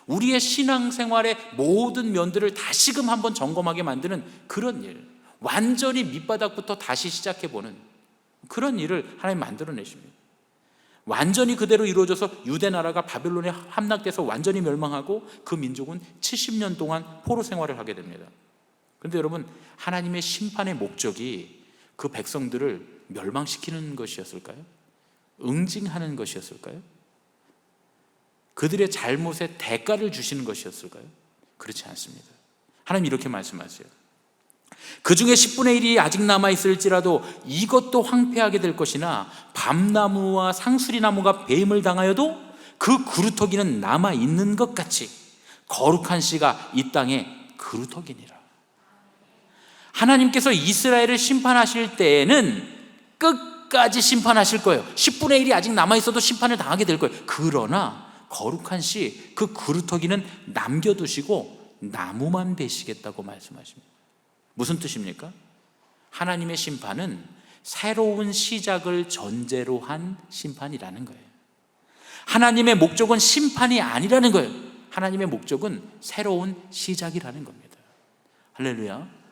우리의 신앙생활의 모든 면들을 다시금 한번 점검하게 만드는 그런 일, 완전히 밑바닥부터 다시 시작해보는 그런 일을 하나님 만들어내십니다. 완전히 그대로 이루어져서 유대 나라가 바벨론에 함락돼서 완전히 멸망하고 그 민족은 70년 동안 포로 생활을 하게 됩니다. 그런데 여러분, 하나님의 심판의 목적이 그 백성들을 멸망시키는 것이었을까요? 응징하는 것이었을까요? 그들의 잘못의 대가를 주시는 것이었을까요? 그렇지 않습니다. 하나님 이렇게 말씀하세요. 그 중에 10분의 1이 아직 남아있을지라도 이것도 황폐하게 될 것이나 밤나무와 상수리나무가 뱀을 당하여도 그 그루터기는 남아있는 것 같이 거룩한 씨가 이 땅에 그루터기니라. 하나님께서 이스라엘을 심판하실 때에는 끝까지 심판하실 거예요. 10분의 1이 아직 남아있어도 심판을 당하게 될 거예요. 그러나 거룩한 씨, 그 그루터기는 남겨두시고 나무만 베시겠다고 말씀하십니다. 무슨 뜻입니까? 하나님의 심판은 새로운 시작을 전제로 한 심판이라는 거예요. 하나님의 목적은 심판이 아니라는 거예요. 하나님의 목적은 새로운 시작이라는 겁니다. 할렐루야.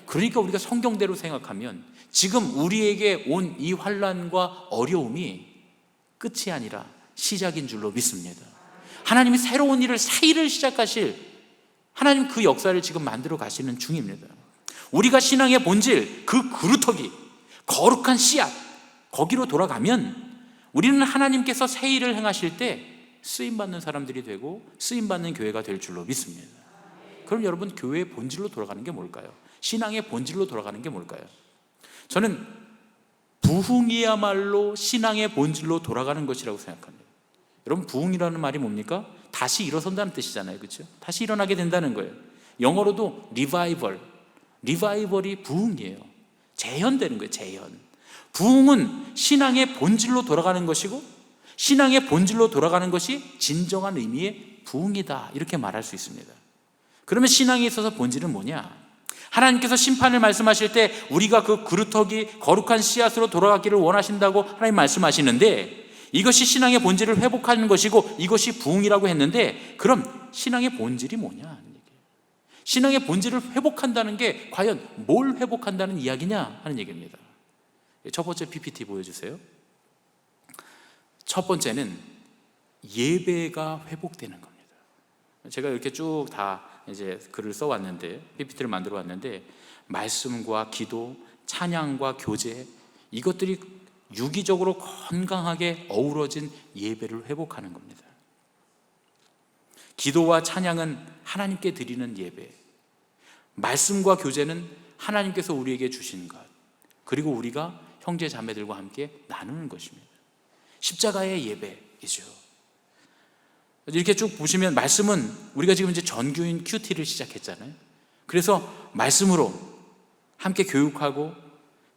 그러니까 우리가 성경대로 생각하면 지금 우리에게 온 이 환난과 어려움이 끝이 아니라 시작인 줄로 믿습니다. 하나님이 새로운 일을, 새 일을 시작하실, 하나님 그 역사를 지금 만들어 가시는 중입니다. 우리가 신앙의 본질, 그 그루터기, 거룩한 씨앗, 거기로 돌아가면 우리는 하나님께서 새 일을 행하실 때 쓰임받는 사람들이 되고 쓰임받는 교회가 될 줄로 믿습니다. 그럼 여러분, 교회의 본질로 돌아가는 게 뭘까요? 신앙의 본질로 돌아가는 게 뭘까요? 저는 부흥이야말로 신앙의 본질로 돌아가는 것이라고 생각합니다. 여러분, 부흥이라는 말이 뭡니까? 다시 일어선다는 뜻이잖아요. 그렇죠? 다시 일어나게 된다는 거예요. 영어로도 리바이벌이 부흥이에요. 재현되는 거예요. 재현. 부흥은 신앙의 본질로 돌아가는 것이고, 신앙의 본질로 돌아가는 것이 진정한 의미의 부흥이다, 이렇게 말할 수 있습니다. 그러면 신앙에 있어서 본질은 뭐냐? 하나님께서 심판을 말씀하실 때 우리가 그 그루터기, 거룩한 씨앗으로 돌아가기를 원하신다고 하나님 말씀하시는데, 이것이 신앙의 본질을 회복하는 것이고 이것이 부흥이라고 했는데, 그럼 신앙의 본질이 뭐냐 하는 얘기예요. 신앙의 본질을 회복한다는 게 과연 뭘 회복한다는 이야기냐 하는 얘기입니다. 첫 번째 PPT 보여주세요. 첫 번째는 예배가 회복되는 겁니다. 제가 이렇게 쭉 다 이제 글을 써왔는데, PPT를 만들어 왔는데, 말씀과 기도, 찬양과 교제, 이것들이 유기적으로 건강하게 어우러진 예배를 회복하는 겁니다. 기도와 찬양은 하나님께 드리는 예배, 말씀과 교제는 하나님께서 우리에게 주신 것, 그리고 우리가 형제 자매들과 함께 나누는 것입니다. 십자가의 예배이죠. 이렇게 쭉 보시면 말씀은 우리가 지금 이제 전교인 큐티를 시작했잖아요. 그래서 말씀으로 함께 교육하고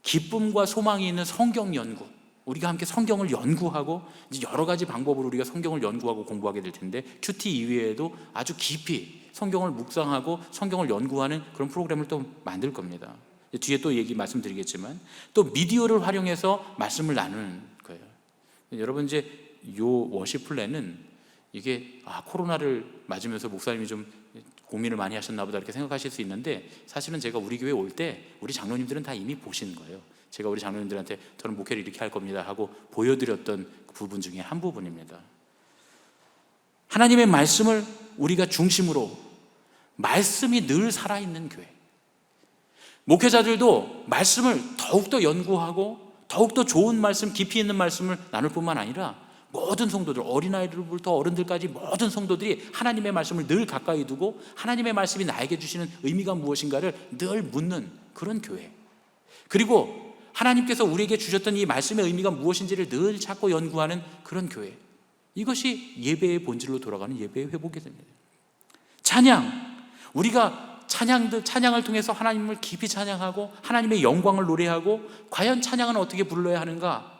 기쁨과 소망이 있는 성경 연구, 우리가 함께 성경을 연구하고 이제 여러 가지 방법으로 우리가 성경을 연구하고 공부하게 될 텐데, 큐티 이외에도 아주 깊이 성경을 묵상하고 성경을 연구하는 그런 프로그램을 또 만들 겁니다. 뒤에 또 얘기 말씀드리겠지만, 또 미디어를 활용해서 말씀을 나누는 거예요. 여러분, 이제 요 워십 플랜은 이게 코로나를 맞으면서 목사님이 좀 고민을 많이 하셨나 보다 이렇게 생각하실 수 있는데, 사실은 제가 우리 교회 올 때 우리 장로님들은 다 이미 보신 거예요. 제가 우리 장로님들한테 저는 목회를 이렇게 할 겁니다 하고 보여드렸던 부분 중에 한 부분입니다. 하나님의 말씀을 우리가 중심으로, 말씀이 늘 살아있는 교회, 목회자들도 말씀을 더욱더 연구하고 더욱더 좋은 말씀, 깊이 있는 말씀을 나눌 뿐만 아니라 모든 성도들, 어린아이들부터 어른들까지 모든 성도들이 하나님의 말씀을 늘 가까이 두고 하나님의 말씀이 나에게 주시는 의미가 무엇인가를 늘 묻는 그런 교회, 그리고 하나님께서 우리에게 주셨던 이 말씀의 의미가 무엇인지를 늘 찾고 연구하는 그런 교회, 이것이 예배의 본질로 돌아가는 예배의 회복이 됩니다. 찬양, 우리가 찬양을 통해서 하나님을 깊이 찬양하고 하나님의 영광을 노래하고, 과연 찬양은 어떻게 불러야 하는가,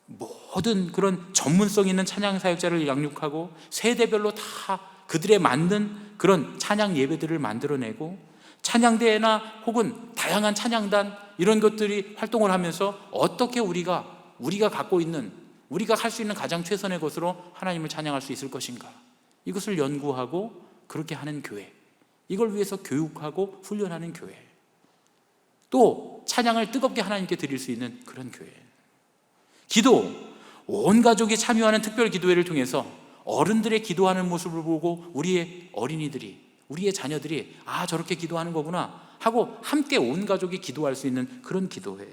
모든 그런 전문성 있는 찬양 사역자를 양육하고 세대별로 다 그들에 맞는 그런 찬양 예배들을 만들어내고, 찬양대회나 혹은 다양한 찬양단 이런 것들이 활동을 하면서 어떻게 우리가 갖고 있는, 우리가 할 수 있는 가장 최선의 것으로 하나님을 찬양할 수 있을 것인가, 이것을 연구하고 그렇게 하는 교회, 이걸 위해서 교육하고 훈련하는 교회, 또 찬양을 뜨겁게 하나님께 드릴 수 있는 그런 교회, 기도, 온 가족이 참여하는 특별 기도회를 통해서 어른들의 기도하는 모습을 보고 우리의 어린이들이, 우리의 자녀들이 저렇게 기도하는 거구나 하고 함께 온 가족이 기도할 수 있는 그런 기도회,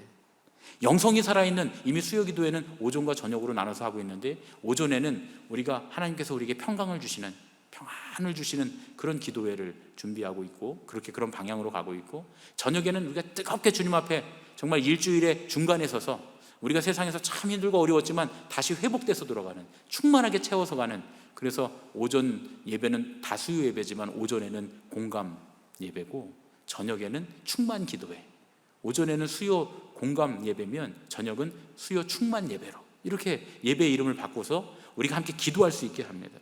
영성이 살아있는, 이미 수요 기도회는 오전과 저녁으로 나눠서 하고 있는데, 오전에는 우리가 하나님께서 우리에게 평강을 주시는, 평안을 주시는 그런 기도회를 준비하고 있고, 그렇게 그런 방향으로 가고 있고, 저녁에는 우리가 뜨겁게 주님 앞에 정말 일주일의 중간에 서서 우리가 세상에서 참 힘들고 어려웠지만 다시 회복돼서 돌아가는, 충만하게 채워서 가는, 그래서 오전 예배는 다 수요 예배지만 오전에는 공감 예배고 저녁에는 충만 기도회, 오전에는 수요 공감 예배면 저녁은 수요 충만 예배로, 이렇게 예배의 이름을 바꿔서 우리가 함께 기도할 수 있게 합니다.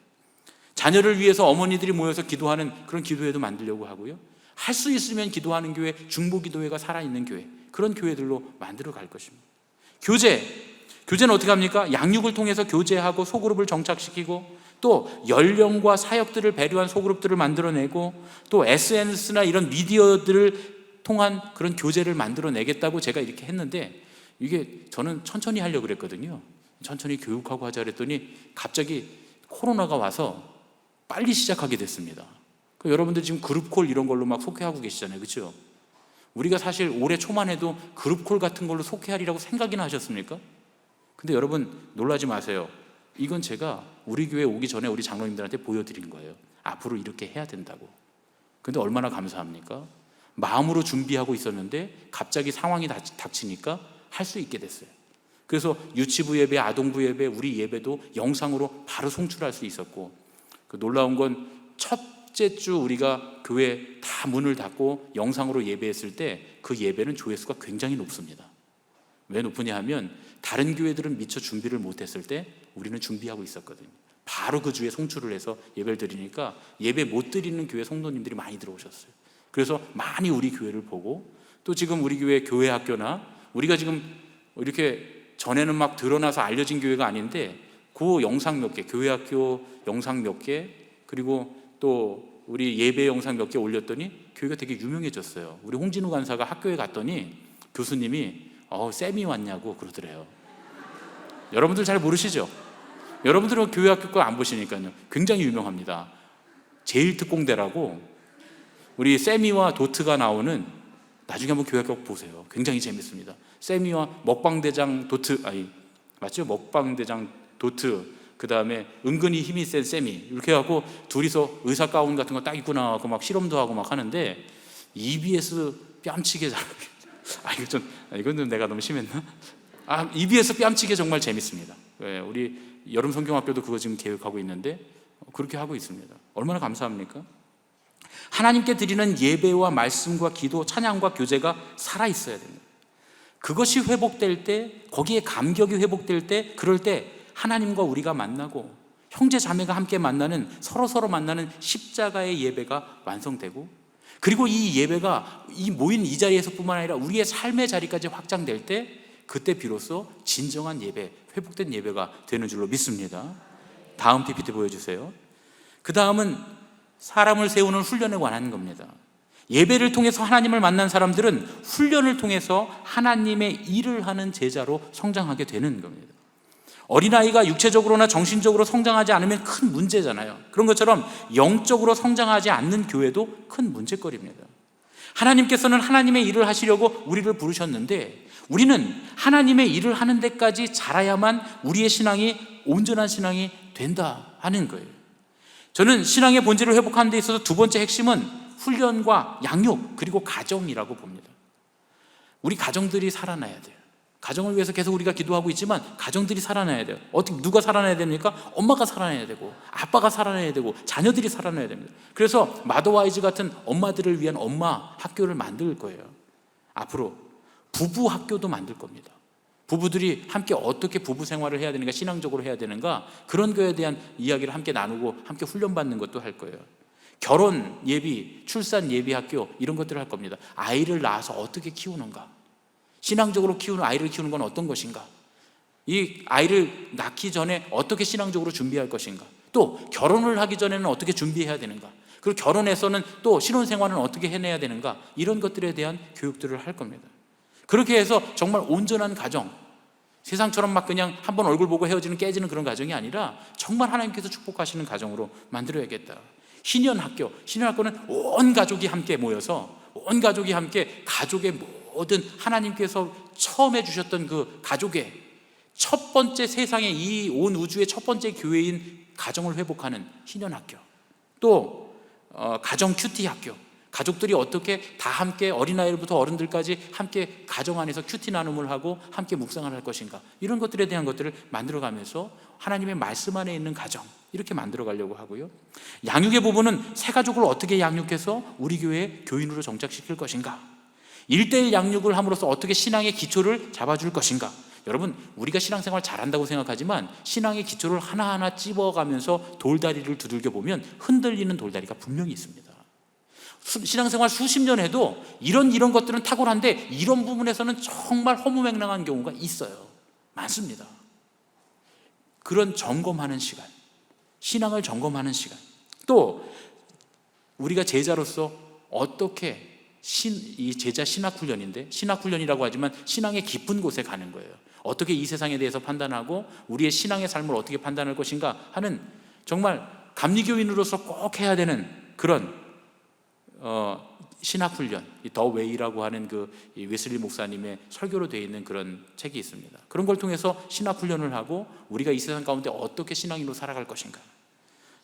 자녀를 위해서 어머니들이 모여서 기도하는 그런 기도회도 만들려고 하고요, 할 수 있으면 기도하는 교회, 중보 기도회가 살아있는 교회, 그런 교회들로 만들어 갈 것입니다. 교제는 어떻게 합니까? 양육을 통해서 교제하고 소그룹을 정착시키고, 또 연령과 사역들을 배려한 소그룹들을 만들어내고, 또 SNS나 이런 미디어들을 통한 그런 교제를 만들어내겠다고 제가 이렇게 했는데, 이게 저는 천천히 하려고 그랬거든요. 천천히 교육하고 하자 그랬더니 갑자기 코로나가 와서 빨리 시작하게 됐습니다. 여러분들 지금 그룹콜 이런 걸로 막 속회하고 계시잖아요, 그렇죠? 우리가 사실 올해 초만 해도 그룹콜 같은 걸로 속회하리라고 생각이나 하셨습니까? 근데 여러분 놀라지 마세요. 이건 제가 우리 교회 오기 전에 우리 장로님들한테 보여드린 거예요. 앞으로 이렇게 해야 된다고. 근데 얼마나 감사합니까? 마음으로 준비하고 있었는데 갑자기 상황이 닥치니까 할 수 있게 됐어요. 그래서 유치부 예배, 아동부 예배, 우리 예배도 영상으로 바로 송출할 수 있었고, 그 놀라운 건 첫째 주 우리가 교회 다 문을 닫고 영상으로 예배했을 때 그 예배는 조회수가 굉장히 높습니다. 왜 높으냐 하면 다른 교회들은 미처 준비를 못했을 때 우리는 준비하고 있었거든요. 바로 그 주에 송출을 해서 예배를 드리니까 예배 못 드리는 교회 성도님들이 많이 들어오셨어요. 그래서 많이 우리 교회를 보고, 또 지금 우리 교회 교회 학교나, 우리가 지금 이렇게 전에는 막 드러나서 알려진 교회가 아닌데 그 영상 몇 개, 교회 학교 영상 몇 개, 그리고 또 우리 예배 영상 몇 개 올렸더니 교회가 되게 유명해졌어요. 우리 홍진우 간사가 학교에 갔더니 교수님이 쌤이 왔냐고 그러더래요. 여러분들 잘 모르시죠? 여러분들은 교회 학교 거 안 보시니까요. 굉장히 유명합니다. 제일특공대라고, 우리 세미와 도트가 나오는, 나중에 한번 교회 학교 보세요. 굉장히 재밌습니다. 세미와 먹방대장 도트, 맞죠? 먹방대장 도트, 그 다음에 은근히 힘이 센 세미, 이렇게 하고 둘이서 의사 가운 같은 거 딱 입고 나가고 막 실험도 하고 막 하는데 EBS 뺨치게 잘하게. 이건 좀 내가 너무 심했나? EBS 뺨치기 정말 재밌습니다. 우리 여름 성경학교도 그거 지금 계획하고 있는데 그렇게 하고 있습니다. 얼마나 감사합니까? 하나님께 드리는 예배와 말씀과 기도, 찬양과 교제가 살아있어야 됩니다. 그것이 회복될 때, 거기에 감격이 회복될 때, 그럴 때 하나님과 우리가 만나고 형제 자매가 함께 만나는, 서로 만나는 십자가의 예배가 완성되고, 그리고 이 예배가 이 모인 이 자리에서 뿐만 아니라 우리의 삶의 자리까지 확장될 때, 그때 비로소 진정한 예배, 회복된 예배가 되는 줄로 믿습니다. 다음 PPT 보여주세요. 그 다음은 사람을 세우는 훈련에 관한 겁니다. 예배를 통해서 하나님을 만난 사람들은 훈련을 통해서 하나님의 일을 하는 제자로 성장하게 되는 겁니다. 어린아이가 육체적으로나 정신적으로 성장하지 않으면 큰 문제잖아요. 그런 것처럼 영적으로 성장하지 않는 교회도 큰 문제거리입니다. 하나님께서는 하나님의 일을 하시려고 우리를 부르셨는데, 우리는 하나님의 일을 하는 데까지 자라야만 우리의 신앙이 온전한 신앙이 된다 하는 거예요. 저는 신앙의 본질을 회복하는 데 있어서 두 번째 핵심은 훈련과 양육, 그리고 가정이라고 봅니다. 우리 가정들이 살아나야 돼요. 가정을 위해서 계속 우리가 기도하고 있지만 가정들이 살아나야 돼요. 어떻게, 누가 살아나야 됩니까? 엄마가 살아나야 되고, 아빠가 살아나야 되고, 자녀들이 살아나야 됩니다. 그래서 마더와이즈 같은 엄마들을 위한 엄마 학교를 만들 거예요. 앞으로 부부 학교도 만들 겁니다. 부부들이 함께 어떻게 부부 생활을 해야 되는가, 신앙적으로 해야 되는가, 그런 거에 대한 이야기를 함께 나누고 함께 훈련받는 것도 할 거예요. 결혼 예비, 출산 예비 학교, 이런 것들을 할 겁니다. 아이를 낳아서 어떻게 키우는가, 신앙적으로 키우는 아이를 키우는 건 어떤 것인가, 이 아이를 낳기 전에 어떻게 신앙적으로 준비할 것인가, 또 결혼을 하기 전에는 어떻게 준비해야 되는가, 그리고 결혼해서는 또 신혼생활은 어떻게 해내야 되는가, 이런 것들에 대한 교육들을 할 겁니다. 그렇게 해서 정말 온전한 가정, 세상처럼 막 그냥 한번 얼굴 보고 헤어지는, 깨지는 그런 가정이 아니라 정말 하나님께서 축복하시는 가정으로 만들어야겠다. 신년학교, 신년학교는 온 가족이 함께 모여서, 온 가족이 함께 가족의 모든 하나님께서 처음 해주셨던 그 가족의 첫 번째, 세상에 이 온 우주의 첫 번째 교회인 가정을 회복하는 신년학교, 또 가정 큐티 학교, 가족들이 어떻게 다 함께 어린아이부터 어른들까지 함께 가정 안에서 큐티 나눔을 하고 함께 묵상을 할 것인가, 이런 것들에 대한 것들을 만들어가면서 하나님의 말씀 안에 있는 가정, 이렇게 만들어 가려고 하고요. 양육의 부분은 새 가족을 어떻게 양육해서 우리 교회의 교인으로 정착시킬 것인가, 1:1 양육을 함으로써 어떻게 신앙의 기초를 잡아줄 것인가. 여러분, 우리가 신앙생활 잘한다고 생각하지만 신앙의 기초를 하나하나 찝어가면서 돌다리를 두들겨 보면 흔들리는 돌다리가 분명히 있습니다. 신앙생활 수십 년 해도 이런 것들은 탁월한데 이런 부분에서는 정말 허무맹랑한 경우가 있어요. 많습니다. 그런 점검하는 시간, 신앙을 점검하는 시간, 또 우리가 제자로서 어떻게 이 제자 신학훈련인데, 신학훈련이라고 하지만 신앙의 깊은 곳에 가는 거예요. 어떻게 이 세상에 대해서 판단하고 우리의 신앙의 삶을 어떻게 판단할 것인가 하는, 정말 감리교인으로서 꼭 해야 되는 그런 신학훈련, 더 웨이라고 하는 그 웨슬리 목사님의 설교로 되어 있는 그런 책이 있습니다. 그런 걸 통해서 신학훈련을 하고 우리가 이 세상 가운데 어떻게 신앙인으로 살아갈 것인가.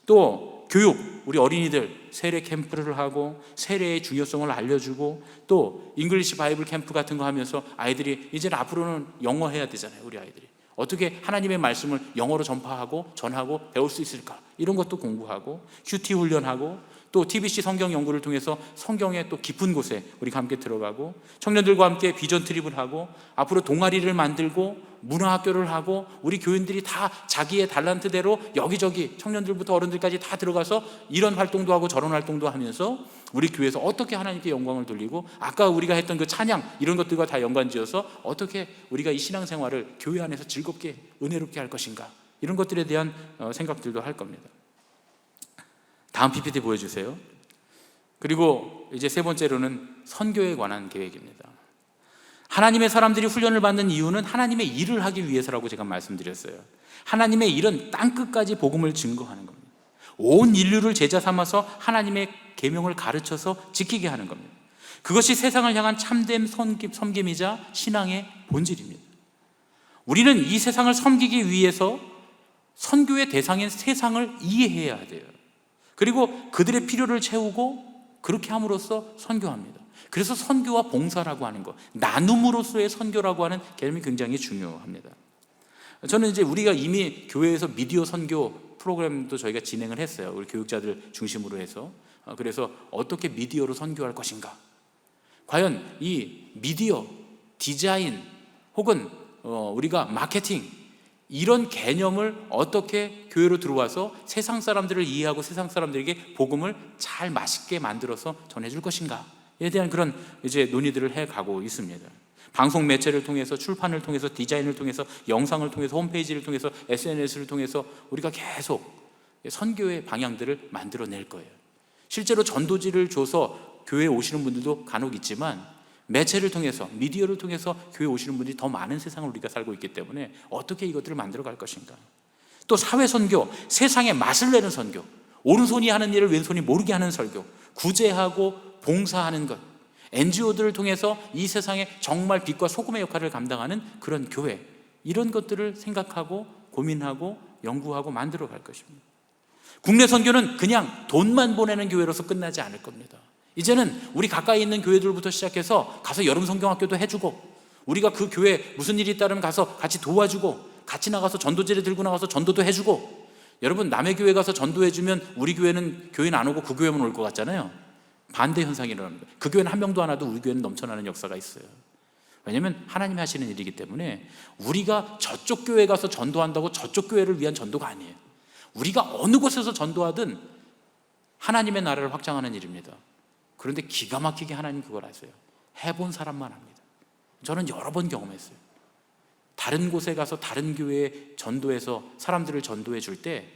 또 교육, 우리 어린이들 세례 캠프를 하고 세례의 중요성을 알려주고, 또 잉글리시 바이블 캠프 같은 거 하면서 아이들이 이제는 앞으로는 영어 해야 되잖아요. 우리 아이들이 어떻게 하나님의 말씀을 영어로 전파하고 전하고 배울 수 있을까, 이런 것도 공부하고, 큐티 훈련하고, 또 TBC 성경 연구를 통해서 성경의 또 깊은 곳에 우리가 함께 들어가고, 청년들과 함께 비전 트립을 하고, 앞으로 동아리를 만들고 문화학교를 하고, 우리 교인들이 다 자기의 달란트대로 여기저기 청년들부터 어른들까지 다 들어가서 이런 활동도 하고 저런 활동도 하면서 우리 교회에서 어떻게 하나님께 영광을 돌리고, 아까 우리가 했던 그 찬양, 이런 것들과 다 연관지어서 어떻게 우리가 이 신앙생활을 교회 안에서 즐겁게 은혜롭게 할 것인가, 이런 것들에 대한 생각들도 할 겁니다. 다음 PPT 보여주세요. 그리고 이제 세 번째로는 선교에 관한 계획입니다. 하나님의 사람들이 훈련을 받는 이유는 하나님의 일을 하기 위해서라고 제가 말씀드렸어요. 하나님의 일은 땅끝까지 복음을 증거하는 겁니다. 온 인류를 제자 삼아서 하나님의 계명을 가르쳐서 지키게 하는 겁니다. 그것이 세상을 향한 참된 섬김이자 신앙의 본질입니다. 우리는 이 세상을 섬기기 위해서 선교의 대상인 세상을 이해해야 돼요. 그리고 그들의 필요를 채우고 그렇게 함으로써 선교합니다. 그래서 선교와 봉사라고 하는 것, 나눔으로서의 선교라고 하는 개념이 굉장히 중요합니다. 저는 이제 우리가 이미 교회에서 미디어 선교 프로그램도 저희가 진행을 했어요. 우리 교육자들 중심으로 해서. 그래서 어떻게 미디어로 선교할 것인가, 과연 이 미디어, 디자인 혹은 우리가 마케팅, 이런 개념을 어떻게 교회로 들어와서 세상 사람들을 이해하고 세상 사람들에게 복음을 잘 맛있게 만들어서 전해줄 것인가에 대한 그런 이제 논의들을 해가고 있습니다. 방송 매체를 통해서, 출판을 통해서, 디자인을 통해서, 영상을 통해서, 홈페이지를 통해서, SNS를 통해서 우리가 계속 선교의 방향들을 만들어낼 거예요. 실제로 전도지를 줘서 교회에 오시는 분들도 간혹 있지만, 매체를 통해서, 미디어를 통해서 교회에 오시는 분들이 더 많은 세상을 우리가 살고 있기 때문에 어떻게 이것들을 만들어 갈 것인가. 또 사회 선교, 세상에 맛을 내는 선교, 오른손이 하는 일을 왼손이 모르게 하는 설교, 구제하고 봉사하는 것, NGO들을 통해서 이 세상에 정말 빛과 소금의 역할을 감당하는 그런 교회, 이런 것들을 생각하고 고민하고 연구하고 만들어 갈 것입니다. 국내 선교는 그냥 돈만 보내는 교회로서 끝나지 않을 겁니다. 이제는 우리 가까이 있는 교회들부터 시작해서 가서 여름 성경학교도 해주고, 우리가 그 교회 무슨 일이 있다면 가서 같이 도와주고, 같이 나가서 전도지를 들고 나가서 전도도 해주고. 여러분, 남의 교회 가서 전도해주면 우리 교회는 안 오고 그 교회만 올 것 같잖아요. 반대 현상이 일어납니다. 그 교회는 한 명도 안 와도 우리 교회는 넘쳐나는 역사가 있어요. 왜냐하면 하나님이 하시는 일이기 때문에. 우리가 저쪽 교회 가서 전도한다고 저쪽 교회를 위한 전도가 아니에요. 우리가 어느 곳에서 전도하든 하나님의 나라를 확장하는 일입니다. 그런데 기가 막히게 하나님 그걸 아세요. 해본 사람만 합니다. 저는 여러 번 경험했어요. 다른 곳에 가서 다른 교회에 전도해서 사람들을 전도해 줄 때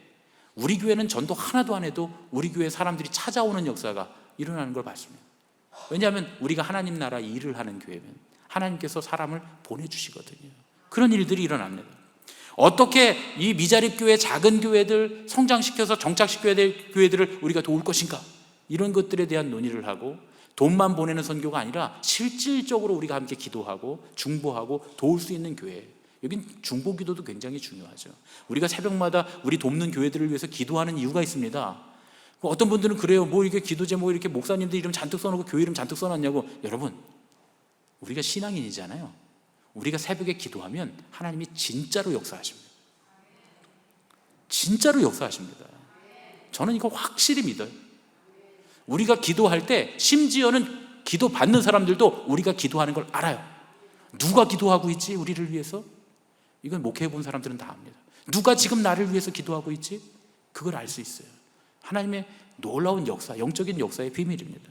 우리 교회는 전도 하나도 안 해도 우리 교회 사람들이 찾아오는 역사가 일어나는 걸 봤습니다. 왜냐하면 우리가 하나님 나라 일을 하는 교회면 하나님께서 사람을 보내주시거든요. 그런 일들이 일어납니다. 어떻게 이 미자립 교회, 작은 교회들 성장시켜서 정착시켜야 될 교회들을 우리가 도울 것인가, 이런 것들에 대한 논의를 하고, 돈만 보내는 선교가 아니라 실질적으로 우리가 함께 기도하고 중보하고 도울 수 있는 교회. 여긴 중보 기도도 굉장히 중요하죠. 우리가 새벽마다 우리 돕는 교회들을 위해서 기도하는 이유가 있습니다. 어떤 분들은 그래요. 뭐 이렇게 기도 제목 이렇게 목사님들 이름 잔뜩 써놓고 교회 이름 잔뜩 써놨냐고. 여러분, 우리가 신앙인이잖아요. 우리가 새벽에 기도하면 하나님이 진짜로 역사하십니다. 진짜로 역사하십니다. 저는 이거 확실히 믿어요. 우리가 기도할 때 심지어는 기도 받는 사람들도 우리가 기도하는 걸 알아요. 누가 기도하고 있지 우리를 위해서? 이건 목회해 본 사람들은 다 압니다. 누가 지금 나를 위해서 기도하고 있지? 그걸 알 수 있어요. 하나님의 놀라운 역사, 영적인 역사의 비밀입니다.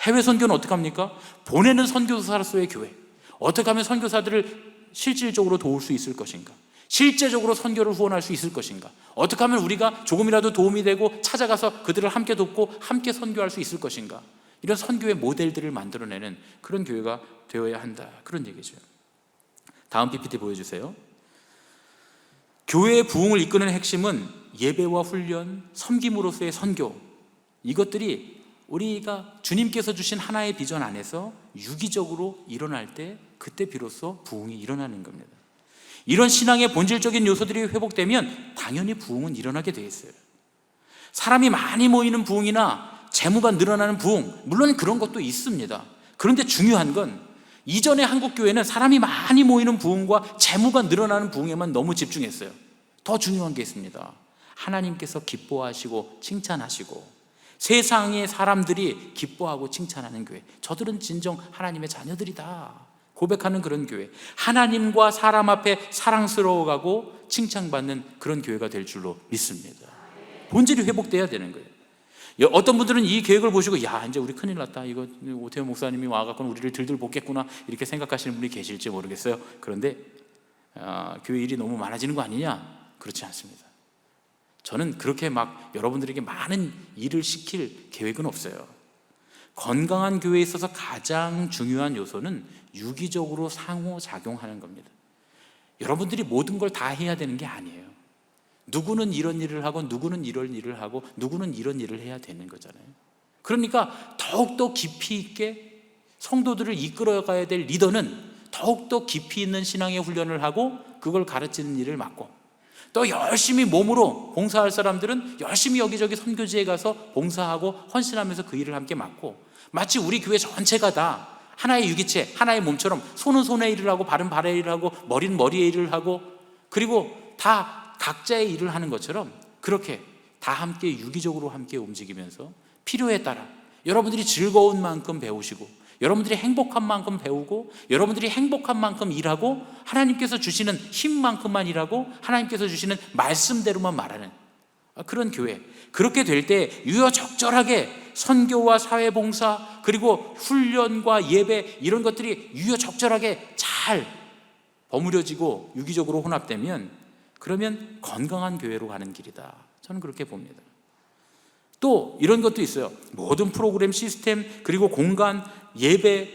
해외 선교는 어떻게 합니까? 보내는 선교사로서의 교회. 어떻게 하면 선교사들을 실질적으로 도울 수 있을 것인가? 실제적으로 선교를 후원할 수 있을 것인가? 어떻게 하면 우리가 조금이라도 도움이 되고 찾아가서 그들을 함께 돕고 함께 선교할 수 있을 것인가? 이런 선교의 모델들을 만들어내는 그런 교회가 되어야 한다, 그런 얘기죠. 다음 PPT 보여주세요. 교회의 부흥을 이끄는 핵심은 예배와 훈련, 섬김으로서의 선교, 이것들이 우리가 주님께서 주신 하나의 비전 안에서 유기적으로 일어날 때, 그때 비로소 부흥이 일어나는 겁니다. 이런 신앙의 본질적인 요소들이 회복되면 당연히 부흥은 일어나게 돼 있어요. 사람이 많이 모이는 부흥이나 재무가 늘어나는 부흥, 물론 그런 것도 있습니다. 그런데 중요한 건 이전에 한국 교회는 사람이 많이 모이는 부흥과 재무가 늘어나는 부흥에만 너무 집중했어요. 더 중요한 게 있습니다. 하나님께서 기뻐하시고 칭찬하시고 세상의 사람들이 기뻐하고 칭찬하는 교회, 저들은 진정 하나님의 자녀들이다 고백하는 그런 교회, 하나님과 사람 앞에 사랑스러워가고 칭찬받는 그런 교회가 될 줄로 믿습니다. 본질이 회복돼야 되는 거예요. 어떤 분들은 이 계획을 보시고 야, 이제 우리 큰일 났다, 이거 오태훈 목사님이 와갖고 우리를 들들 볶겠구나, 이렇게 생각하시는 분이 계실지 모르겠어요. 그런데 교회 일이 너무 많아지는 거 아니냐? 그렇지 않습니다. 저는 그렇게 막 여러분들에게 많은 일을 시킬 계획은 없어요. 건강한 교회에 있어서 가장 중요한 요소는 유기적으로 상호작용하는 겁니다. 여러분들이 모든 걸 다 해야 되는 게 아니에요. 누구는 이런 일을 하고 누구는 이런 일을 하고 누구는 이런 일을 해야 되는 거잖아요. 그러니까 더욱더 깊이 있게 성도들을 이끌어가야 될 리더는 더욱더 깊이 있는 신앙의 훈련을 하고 그걸 가르치는 일을 맡고, 또 열심히 몸으로 봉사할 사람들은 열심히 여기저기 선교지에 가서 봉사하고 헌신하면서 그 일을 함께 맡고, 마치 우리 교회 전체가 다 하나의 유기체, 하나의 몸처럼 손은 손의 일을 하고 발은 발의 일을 하고 머리는 머리의 일을 하고, 그리고 다 각자의 일을 하는 것처럼 그렇게 다 함께 유기적으로 함께 움직이면서 필요에 따라 여러분들이 즐거운 만큼 배우시고, 여러분들이 행복한 만큼 배우고, 여러분들이 행복한 만큼 일하고, 하나님께서 주시는 힘만큼만 일하고, 하나님께서 주시는 말씀대로만 말하는 그런 교회, 그렇게 될 때 유효적절하게 선교와 사회봉사 그리고 훈련과 예배 이런 것들이 유효적절하게 잘 버무려지고 유기적으로 혼합되면, 그러면 건강한 교회로 가는 길이다, 저는 그렇게 봅니다. 또 이런 것도 있어요. 모든 프로그램, 시스템, 그리고 공간, 예배,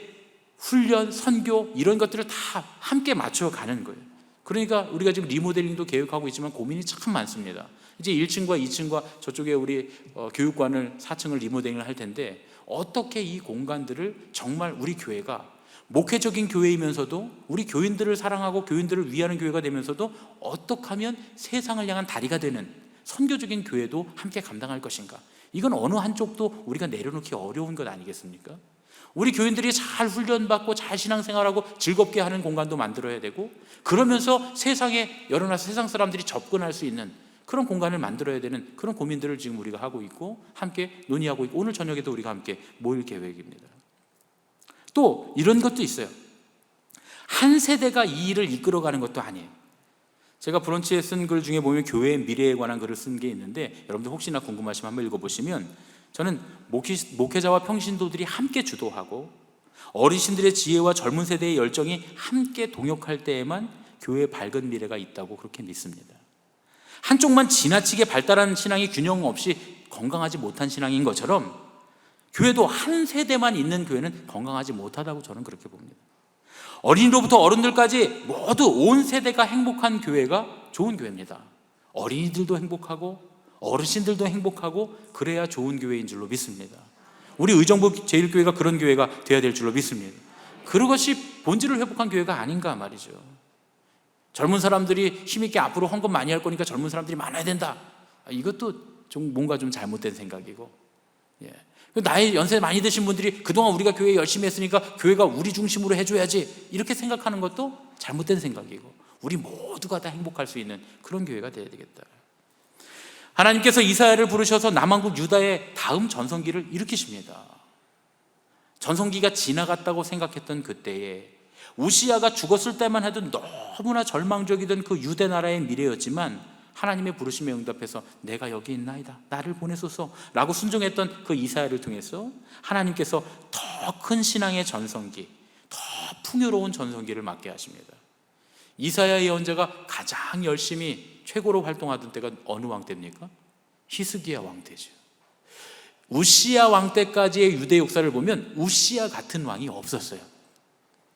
훈련, 선교 이런 것들을 다 함께 맞춰가는 거예요. 그러니까 우리가 지금 리모델링도 계획하고 있지만 고민이 참 많습니다. 이제 1층과 2층과 저쪽에 우리 교육관을 4층을 리모델링을 할 텐데, 어떻게 이 공간들을 정말 우리 교회가 목회적인 교회이면서도 우리 교인들을 사랑하고 교인들을 위하는 교회가 되면서도 어떻게 하면 세상을 향한 다리가 되는 선교적인 교회도 함께 감당할 것인가, 이건 어느 한쪽도 우리가 내려놓기 어려운 것 아니겠습니까? 우리 교인들이 잘 훈련받고 잘 신앙생활하고 즐겁게 하는 공간도 만들어야 되고, 그러면서 세상에 여러 세상 사람들이 접근할 수 있는 그런 공간을 만들어야 되는 그런 고민들을 지금 우리가 하고 있고 함께 논의하고 있고, 오늘 저녁에도 우리가 함께 모일 계획입니다. 또 이런 것도 있어요. 한 세대가 이 일을 이끌어가는 것도 아니에요. 제가 브런치에 쓴 글 중에 보면 교회의 미래에 관한 글을 쓴 게 있는데, 여러분들 혹시나 궁금하시면 한번 읽어보시면, 저는 목회자와 평신도들이 함께 주도하고 어르신들의 지혜와 젊은 세대의 열정이 함께 동역할 때에만 교회의 밝은 미래가 있다고 그렇게 믿습니다. 한쪽만 지나치게 발달한 신앙이 균형 없이 건강하지 못한 신앙인 것처럼, 교회도 한 세대만 있는 교회는 건강하지 못하다고 저는 그렇게 봅니다. 어린이로부터 어른들까지 모두 온 세대가 행복한 교회가 좋은 교회입니다. 어린이들도 행복하고 어르신들도 행복하고, 그래야 좋은 교회인 줄로 믿습니다. 우리 의정부 제1교회가 그런 교회가 되어야 될 줄로 믿습니다. 그것이 본질을 회복한 교회가 아닌가 말이죠. 젊은 사람들이 힘있게 앞으로 헌금 많이 할 거니까 젊은 사람들이 많아야 된다, 이것도 좀 뭔가 좀 잘못된 생각이고, 나이 연세 많이 드신 분들이 그동안 우리가 교회 열심히 했으니까 교회가 우리 중심으로 해줘야지, 이렇게 생각하는 것도 잘못된 생각이고, 우리 모두가 다 행복할 수 있는 그런 교회가 되어야 되겠다. 하나님께서 이사야를 부르셔서 남한국 유다의 다음 전성기를 일으키십니다. 전성기가 지나갔다고 생각했던 그때에, 우시야가 죽었을 때만 해도 너무나 절망적이던 그 유대 나라의 미래였지만, 하나님의 부르심에 응답해서 내가 여기 있나이다, 나를 보내소서 라고 순종했던 그 이사야를 통해서 하나님께서 더 큰 신앙의 전성기, 더 풍요로운 전성기를 맞게 하십니다. 이사야 예언자가 가장 열심히 최고로 활동하던 때가 어느 왕 때입니까? 히스기야 왕 때죠. 우시야 왕 때까지의 유대 역사를 보면 우시야 같은 왕이 없었어요.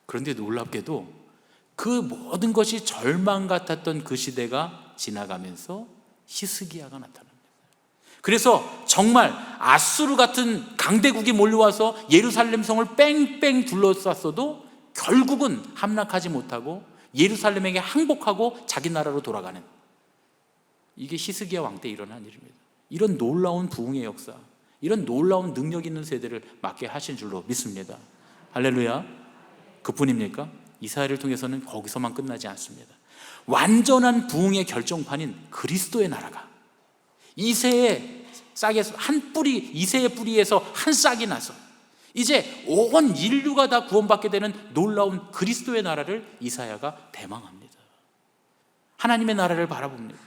그런데 놀랍게도 그 모든 것이 절망 같았던 그 시대가 지나가면서 히스기야가 나타납니다. 그래서 정말 아수르 같은 강대국이 몰려와서 예루살렘 성을 뺑뺑 둘러쌌어도 결국은 함락하지 못하고 예루살렘에게 항복하고 자기 나라로 돌아가는, 이게 히스기야 왕 때 일어난 일입니다. 이런 놀라운 부흥의 역사, 이런 놀라운 능력 있는 세대를 맡게 하신 줄로 믿습니다. 할렐루야. 그뿐입니까? 이사야를 통해서는 거기서만 끝나지 않습니다. 완전한 부흥의 결정판인 그리스도의 나라가 이새의 싹에서 한 뿌리, 이새의 뿌리에서 한 싹이 나서 이제 온 인류가 다 구원받게 되는 놀라운 그리스도의 나라를 이사야가 대망합니다. 하나님의 나라를 바라봅니다.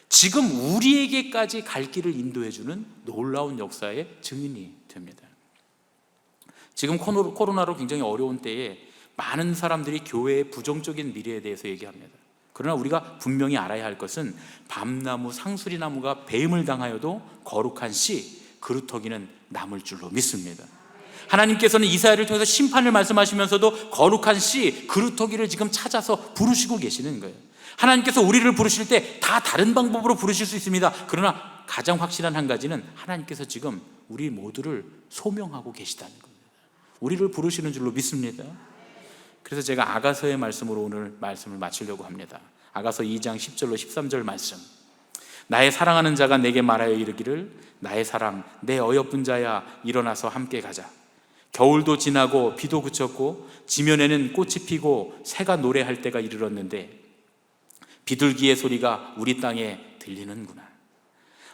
지금 우리에게까지 갈 길을 인도해주는 놀라운 역사의 증인이 됩니다. 지금 코로나로 굉장히 어려운 때에 많은 사람들이 교회의 부정적인 미래에 대해서 얘기합니다. 그러나 우리가 분명히 알아야 할 것은 밤나무, 상수리나무가 배임을 당하여도 거룩한 씨, 그루터기는 남을 줄로 믿습니다. 하나님께서는 이사야를 통해서 심판을 말씀하시면서도 거룩한 씨, 그루터기를 지금 찾아서 부르시고 계시는 거예요. 하나님께서 우리를 부르실 때 다 다른 방법으로 부르실 수 있습니다. 그러나 가장 확실한 한 가지는 하나님께서 지금 우리 모두를 소명하고 계시다는 겁니다. 우리를 부르시는 줄로 믿습니다. 그래서 제가 아가서의 말씀으로 오늘 말씀을 마치려고 합니다. 아가서 2장 10절로 13절 말씀. 나의 사랑하는 자가 내게 말하여 이르기를 나의 사랑 내 어여쁜 자야 일어나서 함께 가자. 겨울도 지나고 비도 그쳤고 지면에는 꽃이 피고 새가 노래할 때가 이르렀는데 비둘기의 소리가 우리 땅에 들리는구나.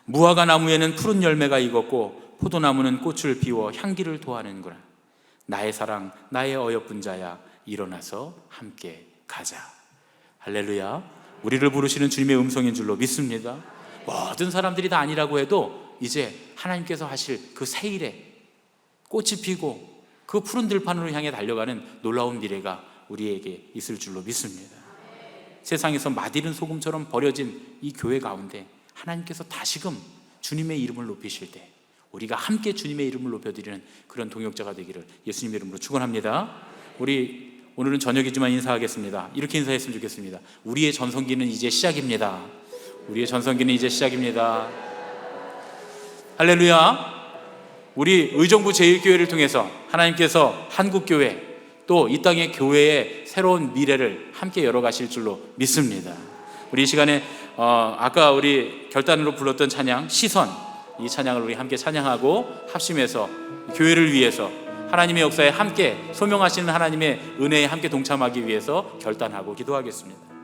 무화과 나무에는 푸른 열매가 익었고 포도나무는 꽃을 피워 향기를 토하는구나. 나의 사랑 나의 어여쁜 자야 일어나서 함께 가자. 할렐루야. 우리를 부르시는 주님의 음성인 줄로 믿습니다. 모든 사람들이 다 아니라고 해도 이제 하나님께서 하실 그 새일에 꽃이 피고 그 푸른 들판으로 향해 달려가는 놀라운 미래가 우리에게 있을 줄로 믿습니다. 세상에서 맛있는 소금처럼 버려진 이 교회 가운데 하나님께서 다시금 주님의 이름을 높이실 때 우리가 함께 주님의 이름을 높여드리는 그런 동역자가 되기를 예수님의 이름으로 축원합니다. 우리 오늘은 저녁이지만 인사하겠습니다. 이렇게 인사했으면 좋겠습니다. 우리의 전성기는 이제 시작입니다. 우리의 전성기는 이제 시작입니다. 할렐루야. 우리 의정부 제1교회를 통해서 하나님께서 한국교회 또 이 땅의 교회의 새로운 미래를 함께 열어가실 줄로 믿습니다. 우리 이 시간에 아까 우리 결단으로 불렀던 찬양 시선, 이 찬양을 우리 함께 찬양하고 합심해서 교회를 위해서 하나님의 역사에 함께 소명하시는 하나님의 은혜에 함께 동참하기 위해서 결단하고 기도하겠습니다.